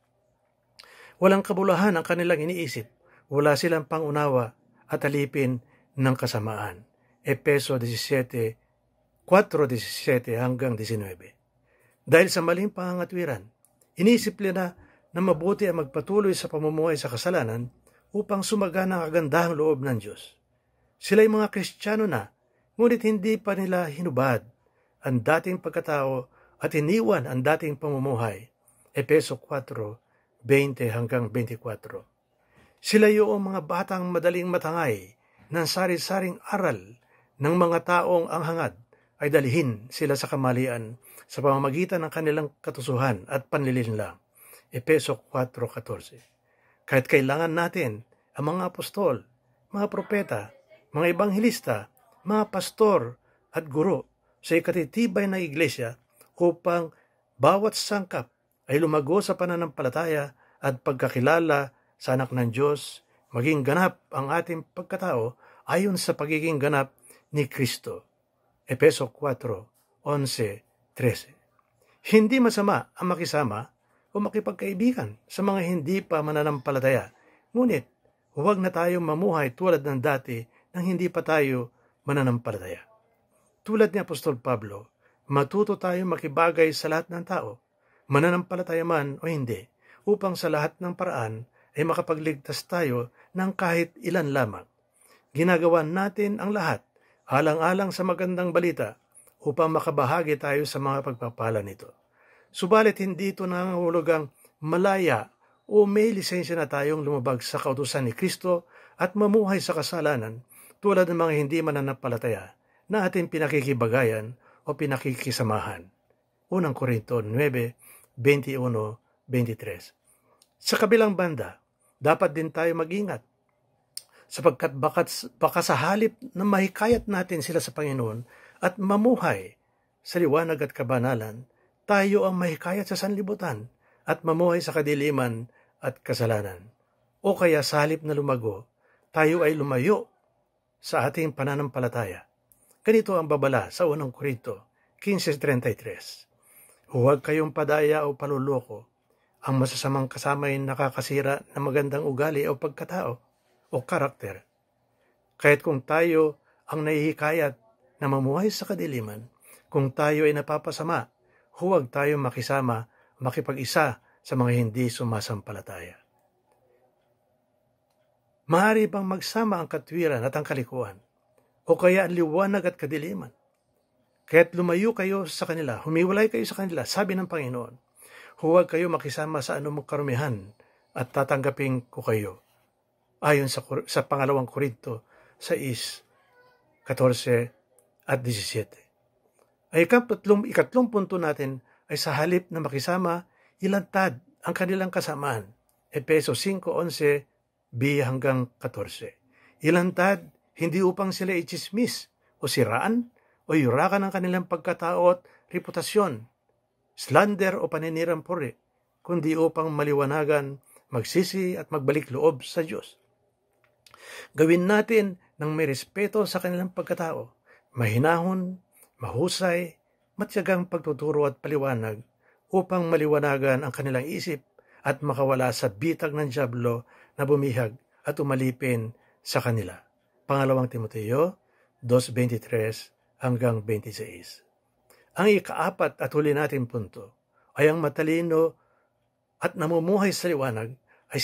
Walang kabuluhan ang kanilang iniisip, wala silang pangunawa at alipin ng kasamaan. Efeso 4:17-19. Dahil sa maling pangangatwiran, iniisip nila na mabuti ang magpatuloy sa pamumuhay sa kasalanan upang sumagana ang kagandahang loob ng Diyos. Sila'y mga Kristiyano na, ngunit hindi pa nila hinubad ang dating pagkatao at iniwan ang dating pamumuhay. Efeso 4:20-24. Sila yung mga batang madaling matangay ng sari-saring aral ng mga taong ang hangad ay dalhin sila sa kamalian sa pamamagitan ng kanilang katusuhan at panlilinlang. Efeso 4:14. Kahit kailangan natin ang mga apostol, mga propeta, mga ebanghelista, mga pastor at guro sa ikatitibay na iglesia upang bawat sangkap ay lumago sa pananampalataya at pagkakilala sa anak ng Diyos, maging ganap ang ating pagkatao ayon sa pagiging ganap ni Kristo. Efeso 4:11-13. Hindi masama ang makisama o makipagkaibigan sa mga hindi pa mananampalataya, ngunit huwag na tayong mamuhay tulad ng dati nang hindi pa tayo mananampalataya. Tulad ni Apostol Pablo, matuto tayong makibagay sa lahat ng tao, mananampalataya man o hindi, upang sa lahat ng paraan ay makapagligtas tayo ng kahit ilan lamang. Ginagawa natin ang lahat alang-alang sa magandang balita upang makabahagi tayo sa mga pagpapala nito. Subalit hindi ito nangangahulugang malaya o may lisensya na tayong lumabag sa kautusan ni Kristo at mamuhay sa kasalanan tulad ng mga hindi mananampalataya na ating pinakikibagayan o pinakikisamahan. Unang Korinto 9:21-23. Sa kabilang banda, dapat din tayo mag-ingat sapagkat baka sa halip na mahikayat natin sila sa Panginoon at mamuhay sa liwanag at kabanalan, tayo ang mahikayat sa sanlibutan at mamuhay sa kadiliman at kasalanan. O kaya sa halip na lumago, tayo ay lumayo sa ating pananampalataya. Ganito ang babala sa unang Korinto 15:33. Huwag kayong padaya o paluloko. Ang masasamang kasama ay nakakasira ng magandang ugali o pagkatao o karakter. Kaya't kung tayo ang nahihikayat na mamuhay sa kadiliman, kung tayo ay napapasama, huwag tayo makipag-isa sa mga hindi sumasampalataya. Maaari bang magsama ang katwiran at ang kalikuan, o kaya ang liwanag at kadiliman? Kaya't lumayo kayo sa kanila, humiwalay kayo sa kanila, sabi ng Panginoon. Huwag kayo makisama sa anumang karumihan at tatanggapin ko kayo. Ayon sa pangalawang Korinto 6:14-17. Ay ikatlong punto natin ay sa halip na makisama, ilantad ang kanilang kasamaan. Efeso 5:11b-14. Ilantad, hindi upang sila ichismis o siraan o yurakan ang kanilang pagkatao at reputasyon, slander o paninirang puri, kundi upang maliwanagan, magsisi at magbalik loob sa Diyos. Gawin natin ng may respeto sa kanilang pagkatao, mahinahon, mahusay, matyagang pagtuturo at paliwanag upang maliwanagan ang kanilang isip at makawala sa bitag ng dyablo na bumihag at umalipin sa kanila. Pangalawang Timoteo 2:23-26. Ang ikaapat at huli natin punto ay ang matalino at namumuhay sa liwanag ay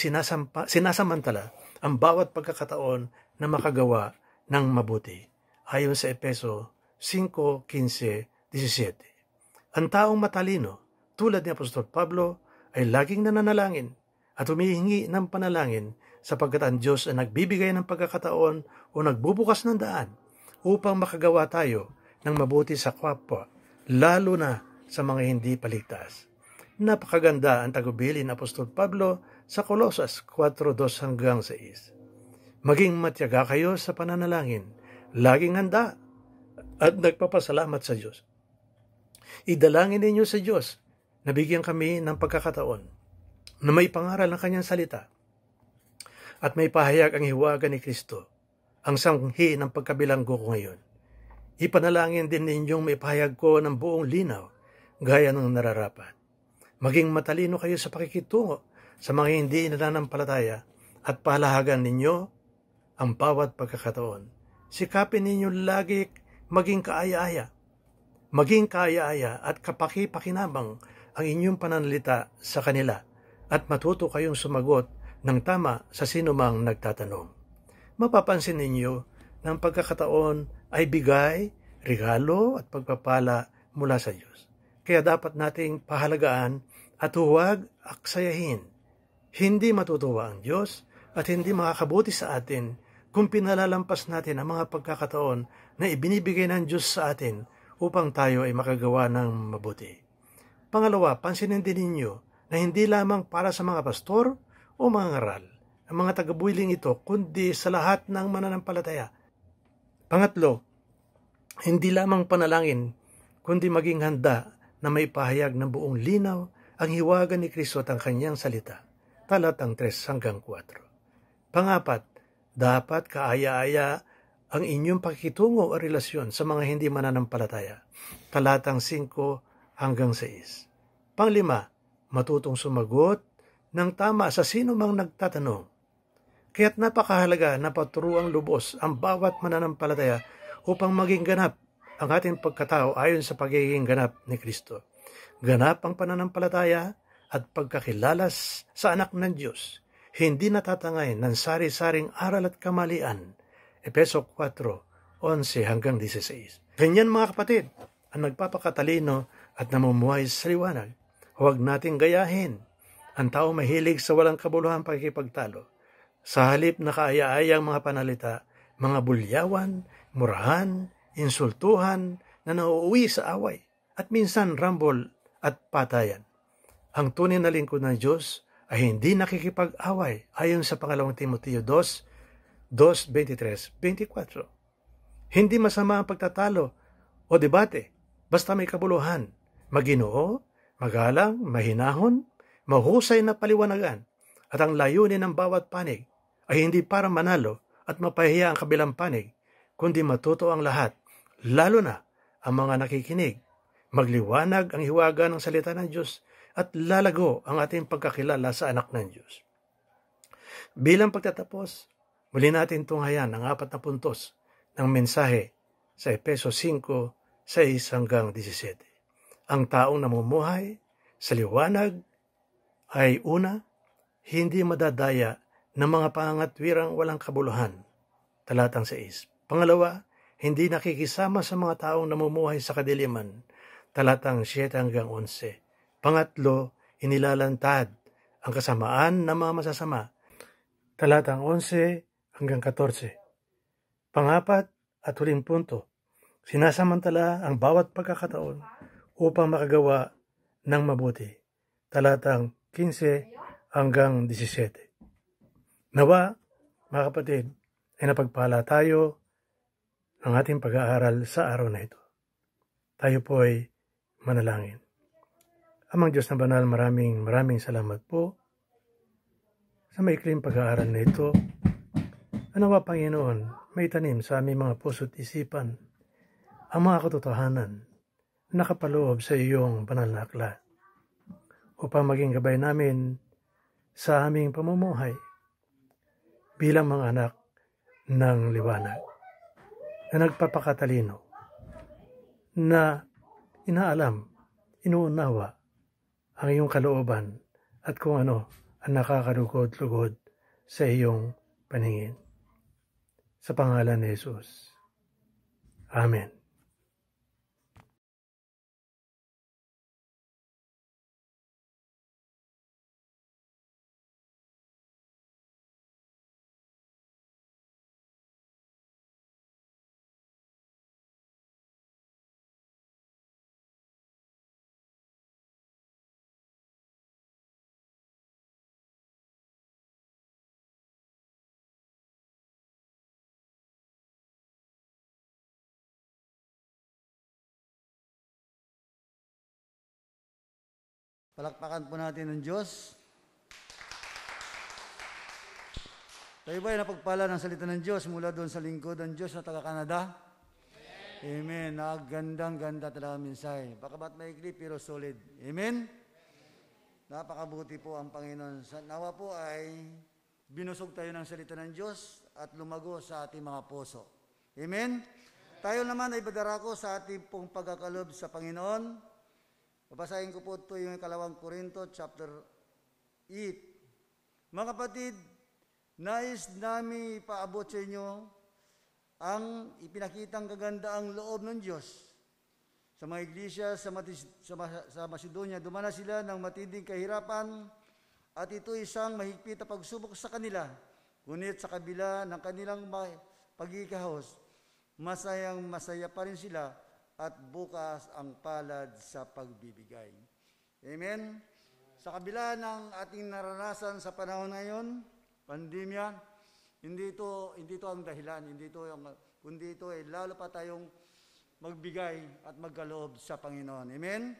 sinasamantala ang bawat pagkakataon na makagawa ng mabuti. Ayon sa Efeso 5:15-17. Ang taong matalino, tulad ni Apostol Pablo, ay laging nananalangin at humihingi ng panalangin sapagkat ang Diyos ay nagbibigay ng pagkakataon o nagbubukas ng daan upang makagawa tayo ng mabuti sa kapwa, lalo na sa mga hindi paligtas. Napakaganda ang tagubilin ni Apostol Pablo sa Colosas 4:2-6. Maging matyaga kayo sa pananalangin, laging handa at nagpapasalamat sa Diyos. Idalangin ninyo sa Diyos na bigyan kami ng pagkakataon na may pangaral ng kanyang salita at may pahayag ang hiwaga ni Kristo, ang sanghi ng pagkabilanggo ko ngayon. Ipanalangin din ninyong may pahayag ko ng buong linaw, gaya ng nararapat. Maging matalino kayo sa pakikitungo sa mga hindi nananampalataya at palahagan ninyo ang bawat pagkakataon. Sikapin ninyo lagi maging kaaya-aya at kapaki-pakinabang ang inyong pananalita sa kanila at matuto kayong sumagot ng tama sa sinumang nagtatanong. Mapapansin ninyo na ang pagkakataon ay bigay, regalo at pagpapala mula sa Diyos. Kaya dapat nating pahalagaan at huwag aksayahin. Hindi matutuwa ang Diyos at hindi makakabuti sa atin kung pinalalampas natin ang mga pagkakataon na ibinibigay ng Diyos sa atin upang tayo ay makagawa ng mabuti. Pangalawa, pansinin din ninyo na hindi lamang para sa mga pastor o mga ngaral ang mga tagabuiling ito, kundi sa lahat ng mananampalataya. Pangatlo, hindi lamang panalangin, kundi maging handa na may pahayag ng buong linaw ang hiwaga ni Kristo at ang kanyang salita. Talatang 3-4. Pangapat, dapat kaaya-aya ang inyong pakikitungo o relasyon sa mga hindi mananampalataya. Talatang 5-6. Panglima, matutong sumagot ng tama sa sino mang nagtatanong. Kaya't napakahalaga na paturuang lubos ang bawat mananampalataya upang maging ganap ang ating pagkatao ayon sa pagiging ganap ni Kristo. Ganap ang pananampalataya at pagkakilala sa anak ng Diyos. hindi natatangay ng sari-saring aral at kamalian. Efeso 4:11 hanggang 16. Ganyan mga kapatid, ang nagpapakatalino at namumuhay sa liwanag. Huwag nating gayahin ang tao mahilig sa walang kabuluhan pakikipagtalo. Sa halip na kaaya-ayang mga panalita, mga bulyawan, murahan, insultuhan na nauuwi sa away at minsan rambol at patayan. Ang tunay na lingkod ng Diyos ay hindi nakikipag-away ayon sa 2 Timoteo 2:23-24. Hindi masama ang pagtatalo o debate basta may kabuluhan, maginoo, magalang, mahinahon, mahusay na paliwanagan, at ang layunin ng bawat panig ay hindi para manalo at mapahiya ang kabilang panig, kundi matuto ang lahat, lalo na ang mga nakikinig, magliwanag ang hiwaga ng salita ng Diyos at lalago ang ating pagkakilala sa anak ng Diyos. Bilang pagtatapos, muli natin tunghayan ang 4 na puntos ng mensahe sa Efeso 5:6 hanggang 17. Ang taong namumuhay sa liwanag ay una, hindi madadaya ng mga pangatwirang walang kabuluhan. Talatang 6. Pangalawa, hindi nakikisama sa mga taong namumuhay sa kadiliman. Talatang 7 hanggang 11. Pangatlo, inilalantad ang kasamaan ng mga masasama. Talatang 11 hanggang 14. Pangapat at huling punto, sinasamantala ang bawat pagkakataon upang makagawa ng mabuti. Talatang 15 hanggang 17. Nawa, mga kapatid, ay napagpala tayo ng ating pag-aaral sa araw na ito. Tayo po ay manalangin. Amang Diyos na banal, maraming salamat po sa maikling pag-aaral na ito. Nawa, Panginoon, may tanim sa aming mga puso't isipan ang mga katotohanan na nakapaloob sa iyong banal na aklat upang maging gabay namin sa aming pamumuhay bilang mga anak ng liwanag na nagpapakatalino, na inaalam, inuunawa ang iyong kalooban at kung ano ang nakakalugod-lugod sa iyong paningin. Sa pangalan ni Jesus. Amen. Palakpakan po natin ng Diyos. Tayo ba ay napagpala ng salita ng Diyos mula doon sa lingkod ng Diyos na taga-Canada? Amen. Gandang-ganda talaga ang mensahe. Baka ba't maikli pero solid. Amen. Napakabuti po ang Panginoon. Nawa po ay binusog tayo ng salita ng Diyos at lumago sa ating mga puso. Amen. Tayo naman ay badarako sa ating pong pagkakalob sa Panginoon. Babasahin ko po ito yung 2 Korinto chapter 8. Mga kapatid, nais namin ipaabot sa inyo ang ipinakitang kagandaang loob ng Diyos. Sa mga iglesia sa Macedonia, dumana sila ng matinding kahirapan at ito isang mahigpit na pagsubok sa kanila. Ngunit sa kabila ng kanilang pagkikahos, masayang-masaya pa rin sila at bukas ang palad sa pagbibigay. Amen? Sa kabila ng ating naranasan sa panahon ngayon, pandemya, hindi ito ang dahilan, kundi ito ay lalo pa tayong magbigay at magkaloob sa Panginoon. Amen?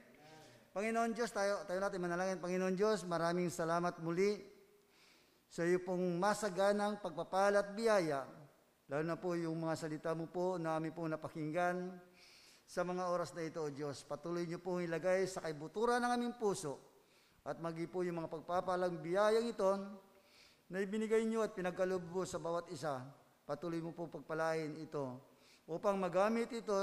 Panginoon Diyos, tayo natin manalangin. Panginoon Diyos, maraming salamat muli sa iyo pong masaganang pagpapala at biyaya, lalo na po yung mga salita mo po na aming pong napakinggan. Sa mga oras na ito, O Diyos, patuloy niyo po ilagay sa kaibuturan ng aming puso at magi po yung mga pagpapalang biyayang ito na ibinigay niyo at pinagkaloob po sa bawat isa. Patuloy mo po pagpalain ito upang magamit ito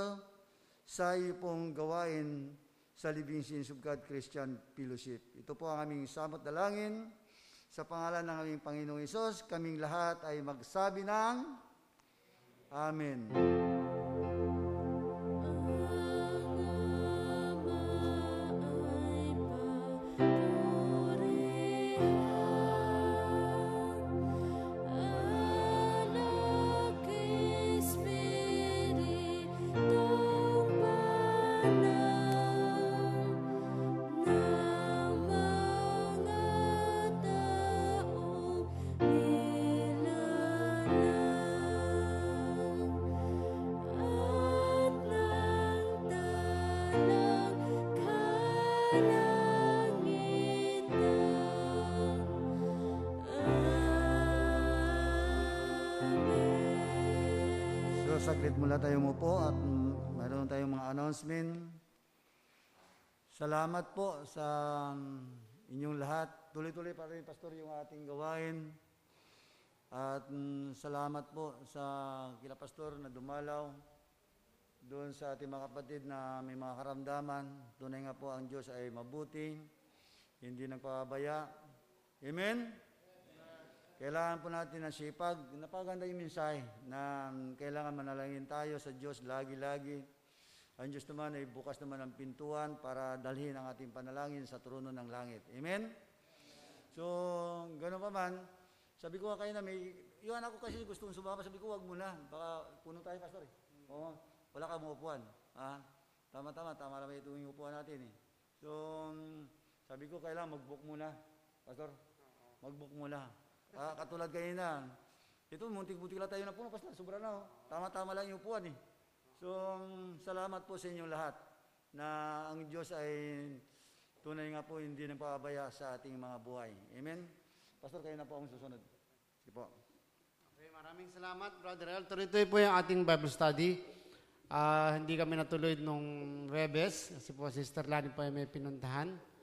sa iyo pong gawain sa Living Saints of God Christian Fellowship. Ito po ang aming samot dalangin Sa pangalan ng aming Panginoong Hesus, kaming lahat ay magsabi ng Amen. Saglit mula tayo umupo at mayroon tayong mga announcement. Salamat po sa inyong lahat. Tuloy-tuloy pa rin, Pastor, yung ating gawain. At salamat po sa kila Pastor na dumalaw doon sa ating mga kapatid na may mga karamdaman. Tunay nga po ang Diyos ay mabuti, hindi nagpapabaya. Amen? Kailangan po natin ng sipag. Napaganda yung mensahe na kailangan manalangin tayo sa Diyos lagi-lagi. Ang Diyos naman ay bukas naman ang pintuan para dalhin ang ating panalangin sa trono ng langit. Amen? So, gano'n pa man, sabi ko kayo na yung anak ko kasi gustong sumama, sabi ko wag muna, baka puno tayo, Pastor. Oo, wala ka muupuan. Tama lang itong upuan natin eh. So, sabi ko kailangan mag-book muna, Pastor. Mag-book muna. Katulad kayo na, ito muntik-muntik lang tayo na puno, Pastor, sobra na. Tama-tama lang yung upuan eh. So, salamat po sa inyong lahat na ang Diyos ay tunay nga po hindi nagpapabaya sa ating mga buhay. Amen? Pastor, kayo na po ang susunod. Sige po. Okay, maraming salamat, Brother El. Tuloy-tuloy po yung ating Bible study. Hindi kami natuloy nung Webes, kasi po Sister Lani po ay may pinuntahan.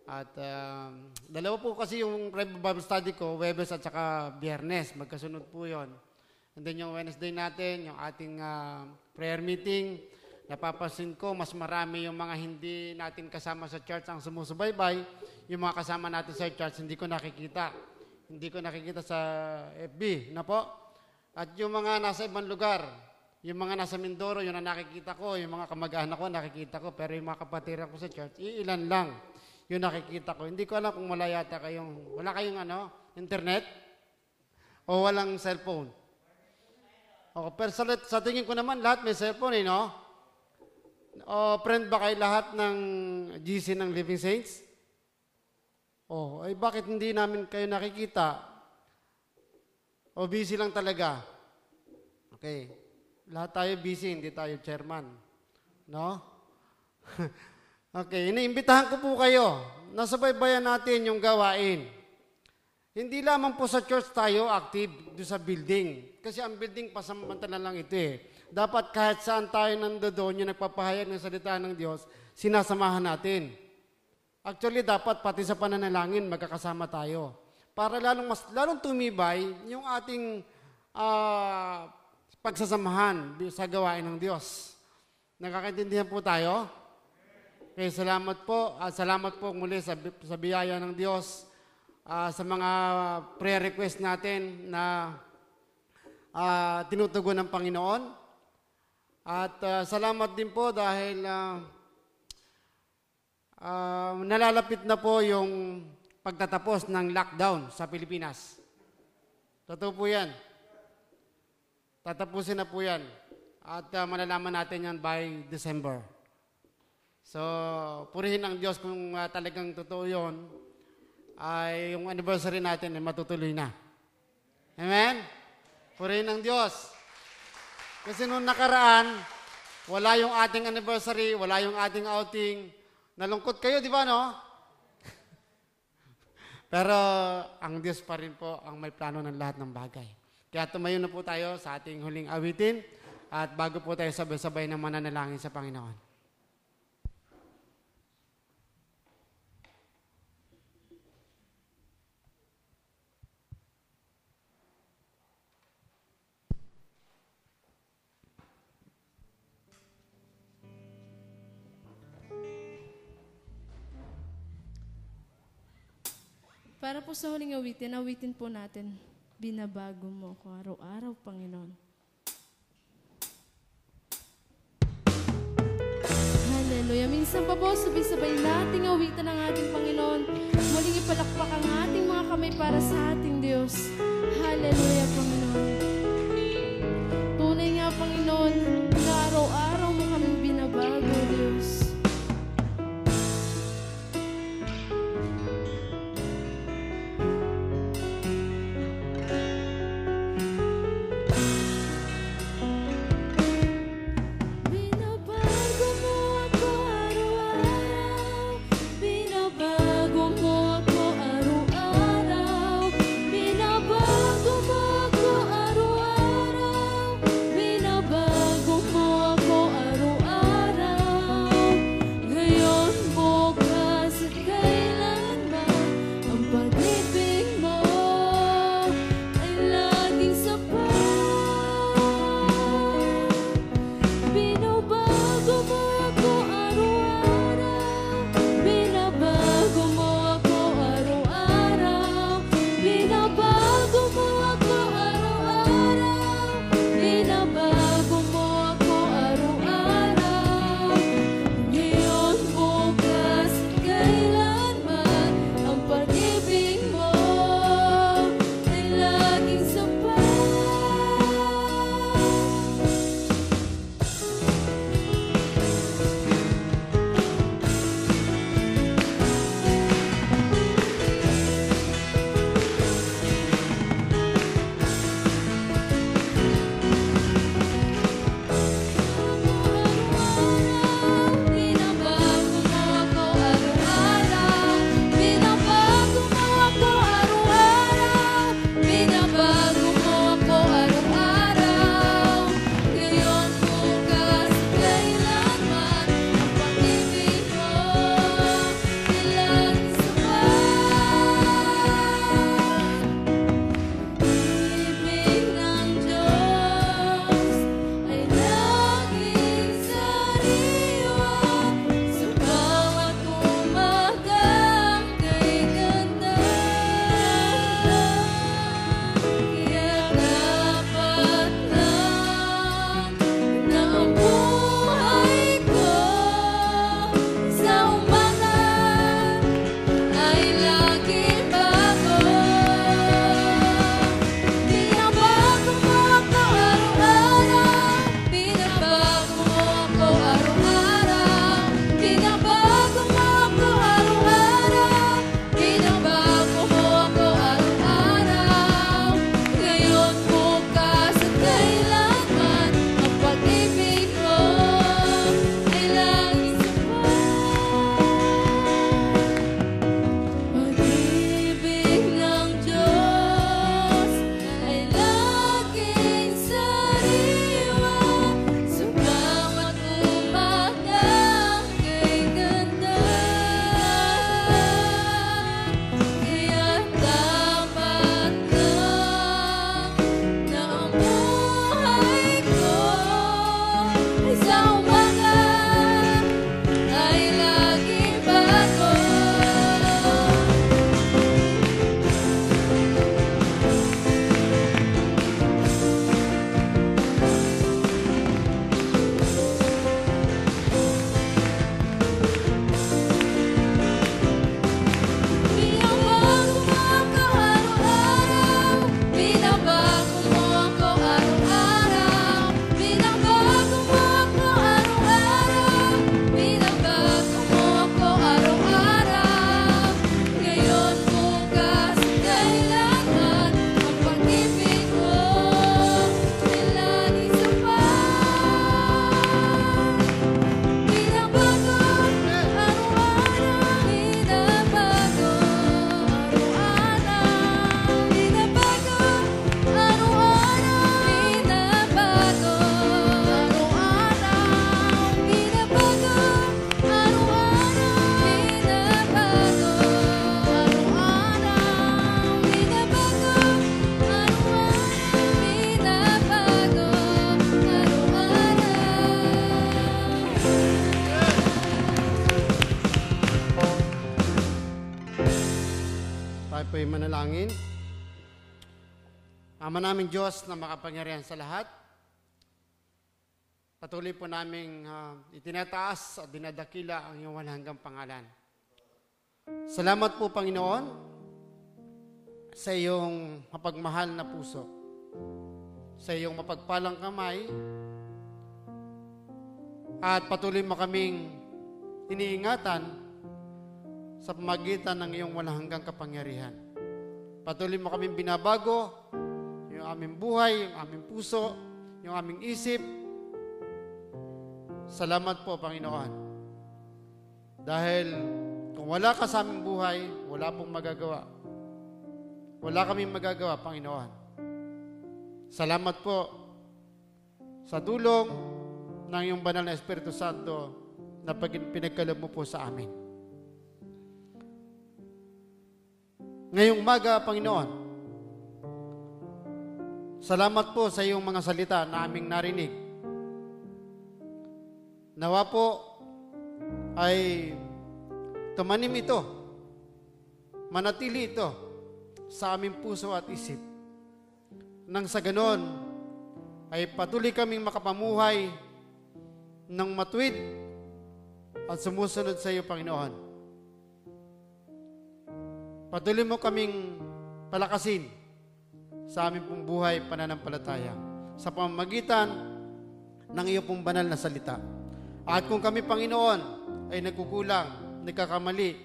At dalawa po kasi yung Bible study ko, Webes at saka Biyernes, magkasunod po yon. And then yung Wednesday natin, yung ating prayer meeting, napapansin ko mas marami yung mga hindi natin kasama sa church ang sumusubaybay. Yung mga kasama natin sa church, hindi ko nakikita. Hindi ko nakikita sa FB, na po. At yung mga nasa ibang lugar, yung mga nasa Mindoro, yun ang nakikita ko, yung mga kamag-anak ko, nakikita ko, pero yung mga kapatiran ko sa church, ilan lang yung nakikita ko. Hindi ko alam kung wala kayong internet o walang cellphone. O, pero sa tingin ko naman, lahat may cellphone no? O, friend ba kayo lahat ng GC ng Living Saints? O, ay bakit hindi namin kayo nakikita? O, busy lang talaga? Okay. Lahat tayo busy, hindi tayo chairman. No? Okay, iniimbitahan ko po kayo. Nasabaybayan natin yung gawain. Hindi lamang po sa church tayo active doon sa building. Kasi ang building pasamantala lang ito eh. Dapat kahit saan tayo nandoon yung nagpapahayag ng salita ng Diyos, sinasamahan natin. Actually, dapat pati sa pananalangin magkakasama tayo. Para lalong tumibay yung ating pagsasamahan sa gawain ng Diyos. Nakakaintindihan po tayo? Okay, salamat po. Salamat po muli sa biyaya ng Diyos sa mga prayer request natin na tinutugon ng Panginoon. At salamat din po dahil nalalapit na po yung pagtatapos ng lockdown sa Pilipinas. Totoo po yan. Tatapusin na po yan. At malalaman natin yan by December. So, purihin ang Diyos kung talagang totoo yun, ay yung anniversary natin ay matutuloy na. Amen? Purihin ang Diyos. Kasi noong nakaraan, wala yung ating anniversary, wala yung ating outing. Nalungkot kayo, di ba, no? Pero ang Diyos pa rin po ang may plano ng lahat ng bagay. Kaya tumayo na po tayo sa ating huling awitin at bago po tayo sabay-sabay na mananalangin sa Panginoon. Para po sa huling awitin po natin, binabago mo ako araw-araw, Panginoon. Hallelujah. Minsan pa po, sabay-sabay nating awitan ang ating Panginoon. Muling ipalakpak ang ating mga kamay para sa ating Diyos. Hallelujah, Panginoon. Tunay nga, Panginoon, na araw-araw mo kaming binabago, Diyos. Binabago mo ako araw-araw. manalangin. Ama naming Diyos na makapangyarihan sa lahat, patuloy po naming itinataas at dinadakila ang iyong walang hanggang pangalan. Salamat po, Panginoon, sa iyong mapagmahal na puso, sa iyong mapagpalang kamay, at patuloy mo kaming iniingatan sa pamagitan ng iyong walang hanggang kapangyarihan. Patuloy mo kaming binabago, yung aming buhay, yung aming puso, yung aming isip. Salamat po, Panginoon. Dahil kung wala ka sa aming buhay, wala pong magagawa. Wala kaming magagawa, Panginoon. Salamat po sa tulong ng iyong banal na Espiritu Santo na pinagkaloob mo po sa amin. Ngayong umaga, Panginoon, salamat po sa iyong mga salita na aming narinig. Nawa po ay tumanim ito, manatili ito sa aming puso at isip. Nang sa ganon ay patuloy kaming makapamuhay ng matuwid at sumusunod sa iyo, Panginoon. Patuloy mo kaming palakasin sa aming pong buhay pananampalataya sa pamamagitan ng iyo pong banal na salita. At kung kami, Panginoon, ay nagkukulang, nagkakamali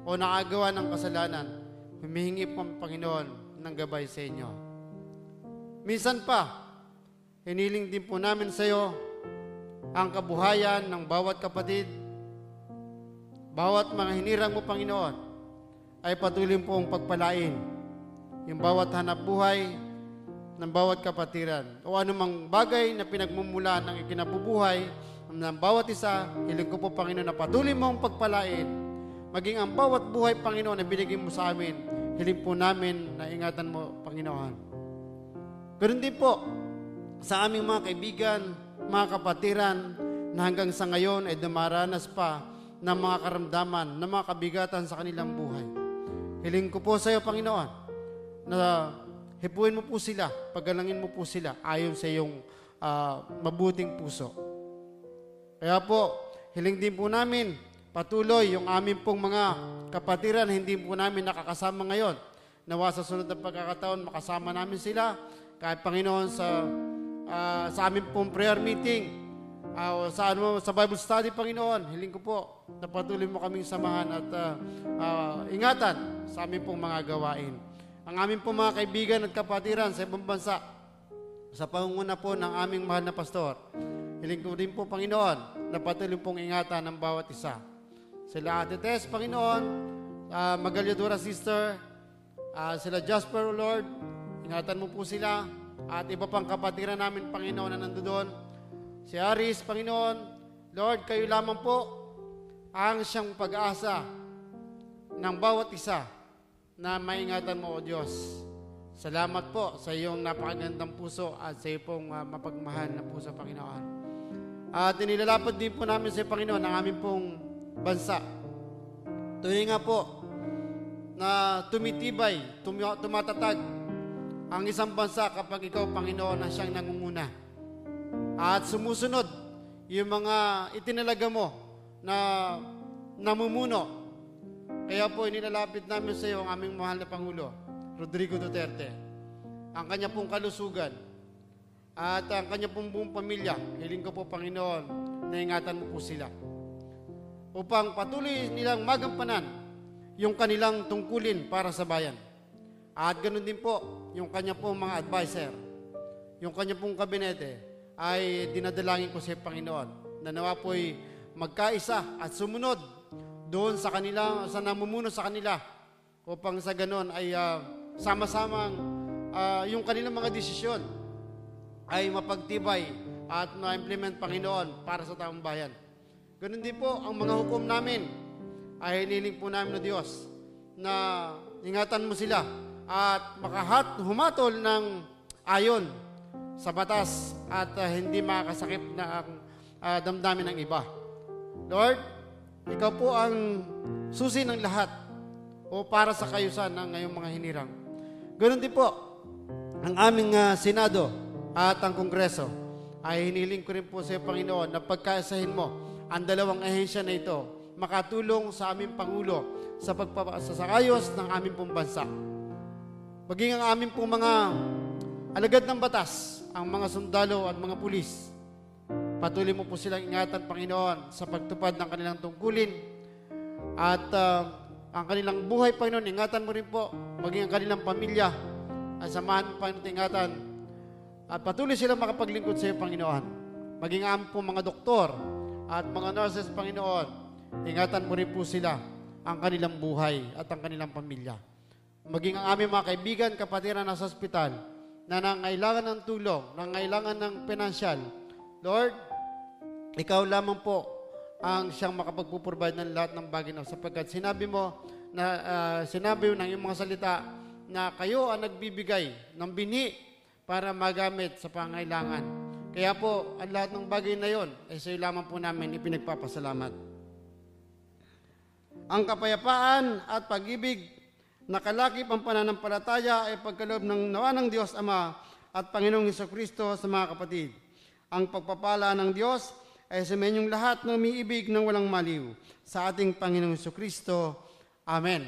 o nakagawa ng kasalanan, humihingi po, Panginoon, ng gabay sa inyo. Minsan pa, hiniling din po namin sa iyo ang kabuhayan ng bawat kapatid, bawat mga hinirang mo, Panginoon, ay patuloy pong pagpalain yung bawat hanap buhay ng bawat kapatiran o anumang bagay na pinagmumulan ng ikinabubuhay ng bawat isa. Hiling ko po, Panginoon, na patuloy mong pagpalain maging ang bawat buhay, Panginoon, na binigay mo sa amin. Hiling po namin na ingatan mo, Panginoon. Ganoon din po sa aming mga kaibigan, mga kapatiran na hanggang sa ngayon ay dumaranas pa ng mga karamdaman, ng mga kabigatan sa kanilang buhay. Hiling ko po sa iyo, Panginoon, na hipuin mo po sila, pagalangin mo po sila ayon sa iyong mabuting puso. Kaya po, hiling din po namin patuloy yung aming pong mga kapatiran, hindi po namin nakakasama ngayon. Nawa sa sunod na pagkakataon, makasama namin sila. Kahit, Panginoon, sa aming pong prayer meeting, sa Bible study, Panginoon, hiling ko po na patuloy mo kaming samahan at ingatan sa aming pong mga gawain. Ang aming pong mga kaibigan at kapatiran sa ibang bansa, sa pangunguna po ng aming mahal na pastor, hiling ko din po, Panginoon, na patuloy pong ingatan ng bawat isa. Sila Ate Tess, Panginoon, Magalyadora Sister, sila Jasper, Lord, ingatan mo po sila, at iba pang kapatiran namin, Panginoon, na nandoon. Si Aris, Panginoon, Lord, kayo lamang po ang siyang pag-asa ng bawat isa na maingatan mo, O Diyos. Salamat po sa iyong napakagandang puso at sa iyong pong mapagmahal na puso, Panginoon. At inilalapad din po namin sa Panginoon ang aming pong bansa. Tuloy nga po na tumitibay, tumatatag ang isang bansa kapag ikaw, Panginoon, ang siyang nangunguna. At sumusunod yung mga itinalaga mo na namumuno. Kaya po inilalapit namin sa iyo ang aming mahal na Pangulo, Rodrigo Duterte, ang kanya pong kalusugan at ang kanya pong buong pamilya. Hiling ko po, Panginoon, na ingatan mo po sila upang patuloy nilang magampanan yung kanilang tungkulin para sa bayan. At ganoon din po yung kanya pong mga advisor, yung kanya pong kabinete, ay dinadalangin ko sa Panginoon na nawa po'y magkaisa at sumunod doon sa kanila, sa namumuno sa kanila, upang sa ganon ay sama-samang yung kanilang mga desisyon ay mapagtibay at ma-implement, Panginoon, para sa taong bayan. Ganon din po ang mga hukom namin ay hiniling po namin na Diyos na ingatan mo sila at humatol ng ayon sa batas at hindi makakasakip na ang damdamin ng iba. Lord, ikaw po ang susi ng lahat o para sa kayusan ng ngayong mga hinirang. Ganoon din po ang aming Senado at ang Kongreso. Ay hiniling ko rin po sa iyo, Panginoon, na pagkaisahin mo ang dalawang ahensya na ito, makatulong sa aming Pangulo sa pagpapasasayos ng aming pong bansa. Maging ang aming pong mga alagad ng batas, ang mga sundalo at mga pulis. Patuloy mo po silang ingatan, Panginoon, sa pagtupad ng kanilang tungkulin at ang kanilang buhay, Panginoon, ingatan mo rin po, maging ang kanilang pamilya at samahan mo, Panginoon, ingatan. At patuloy silang makapaglingkod sa iyo, Panginoon. Maging ang pong mga doktor at mga nurses, Panginoon, ingatan mo rin po sila, ang kanilang buhay at ang kanilang pamilya. Maging ang aming mga kaibigan, kapatiran na sa ospital, na nangailangan ng tulong, nangailangan ng pinansyal. Lord, ikaw lamang po ang siyang makapagpuprovide ng lahat ng bagay na sapagkat sinabi mo ng iyong mga salita na kayo ang nagbibigay ng binhi para magamit sa pangailangan. Kaya po, ang lahat ng bagay na yon ay sa iyo lamang po namin ipinagpapasalamat. Ang kapayapaan at pag-ibig na kalakip ang pananampalataya ay pagkaloob ng nawa ng Diyos Ama at Panginoong Hesukristo sa mga kapatid. Ang pagpapala ng Diyos ay sa inyong lahat na umiibig ng walang maliw. Sa ating Panginoong Hesukristo. Amen.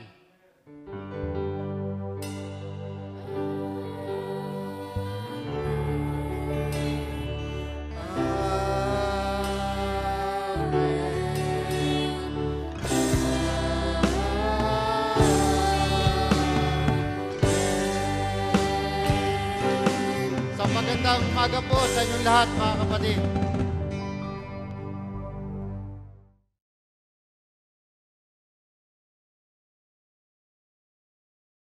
Magandang umaga po sa inyong lahat, mga kapatid.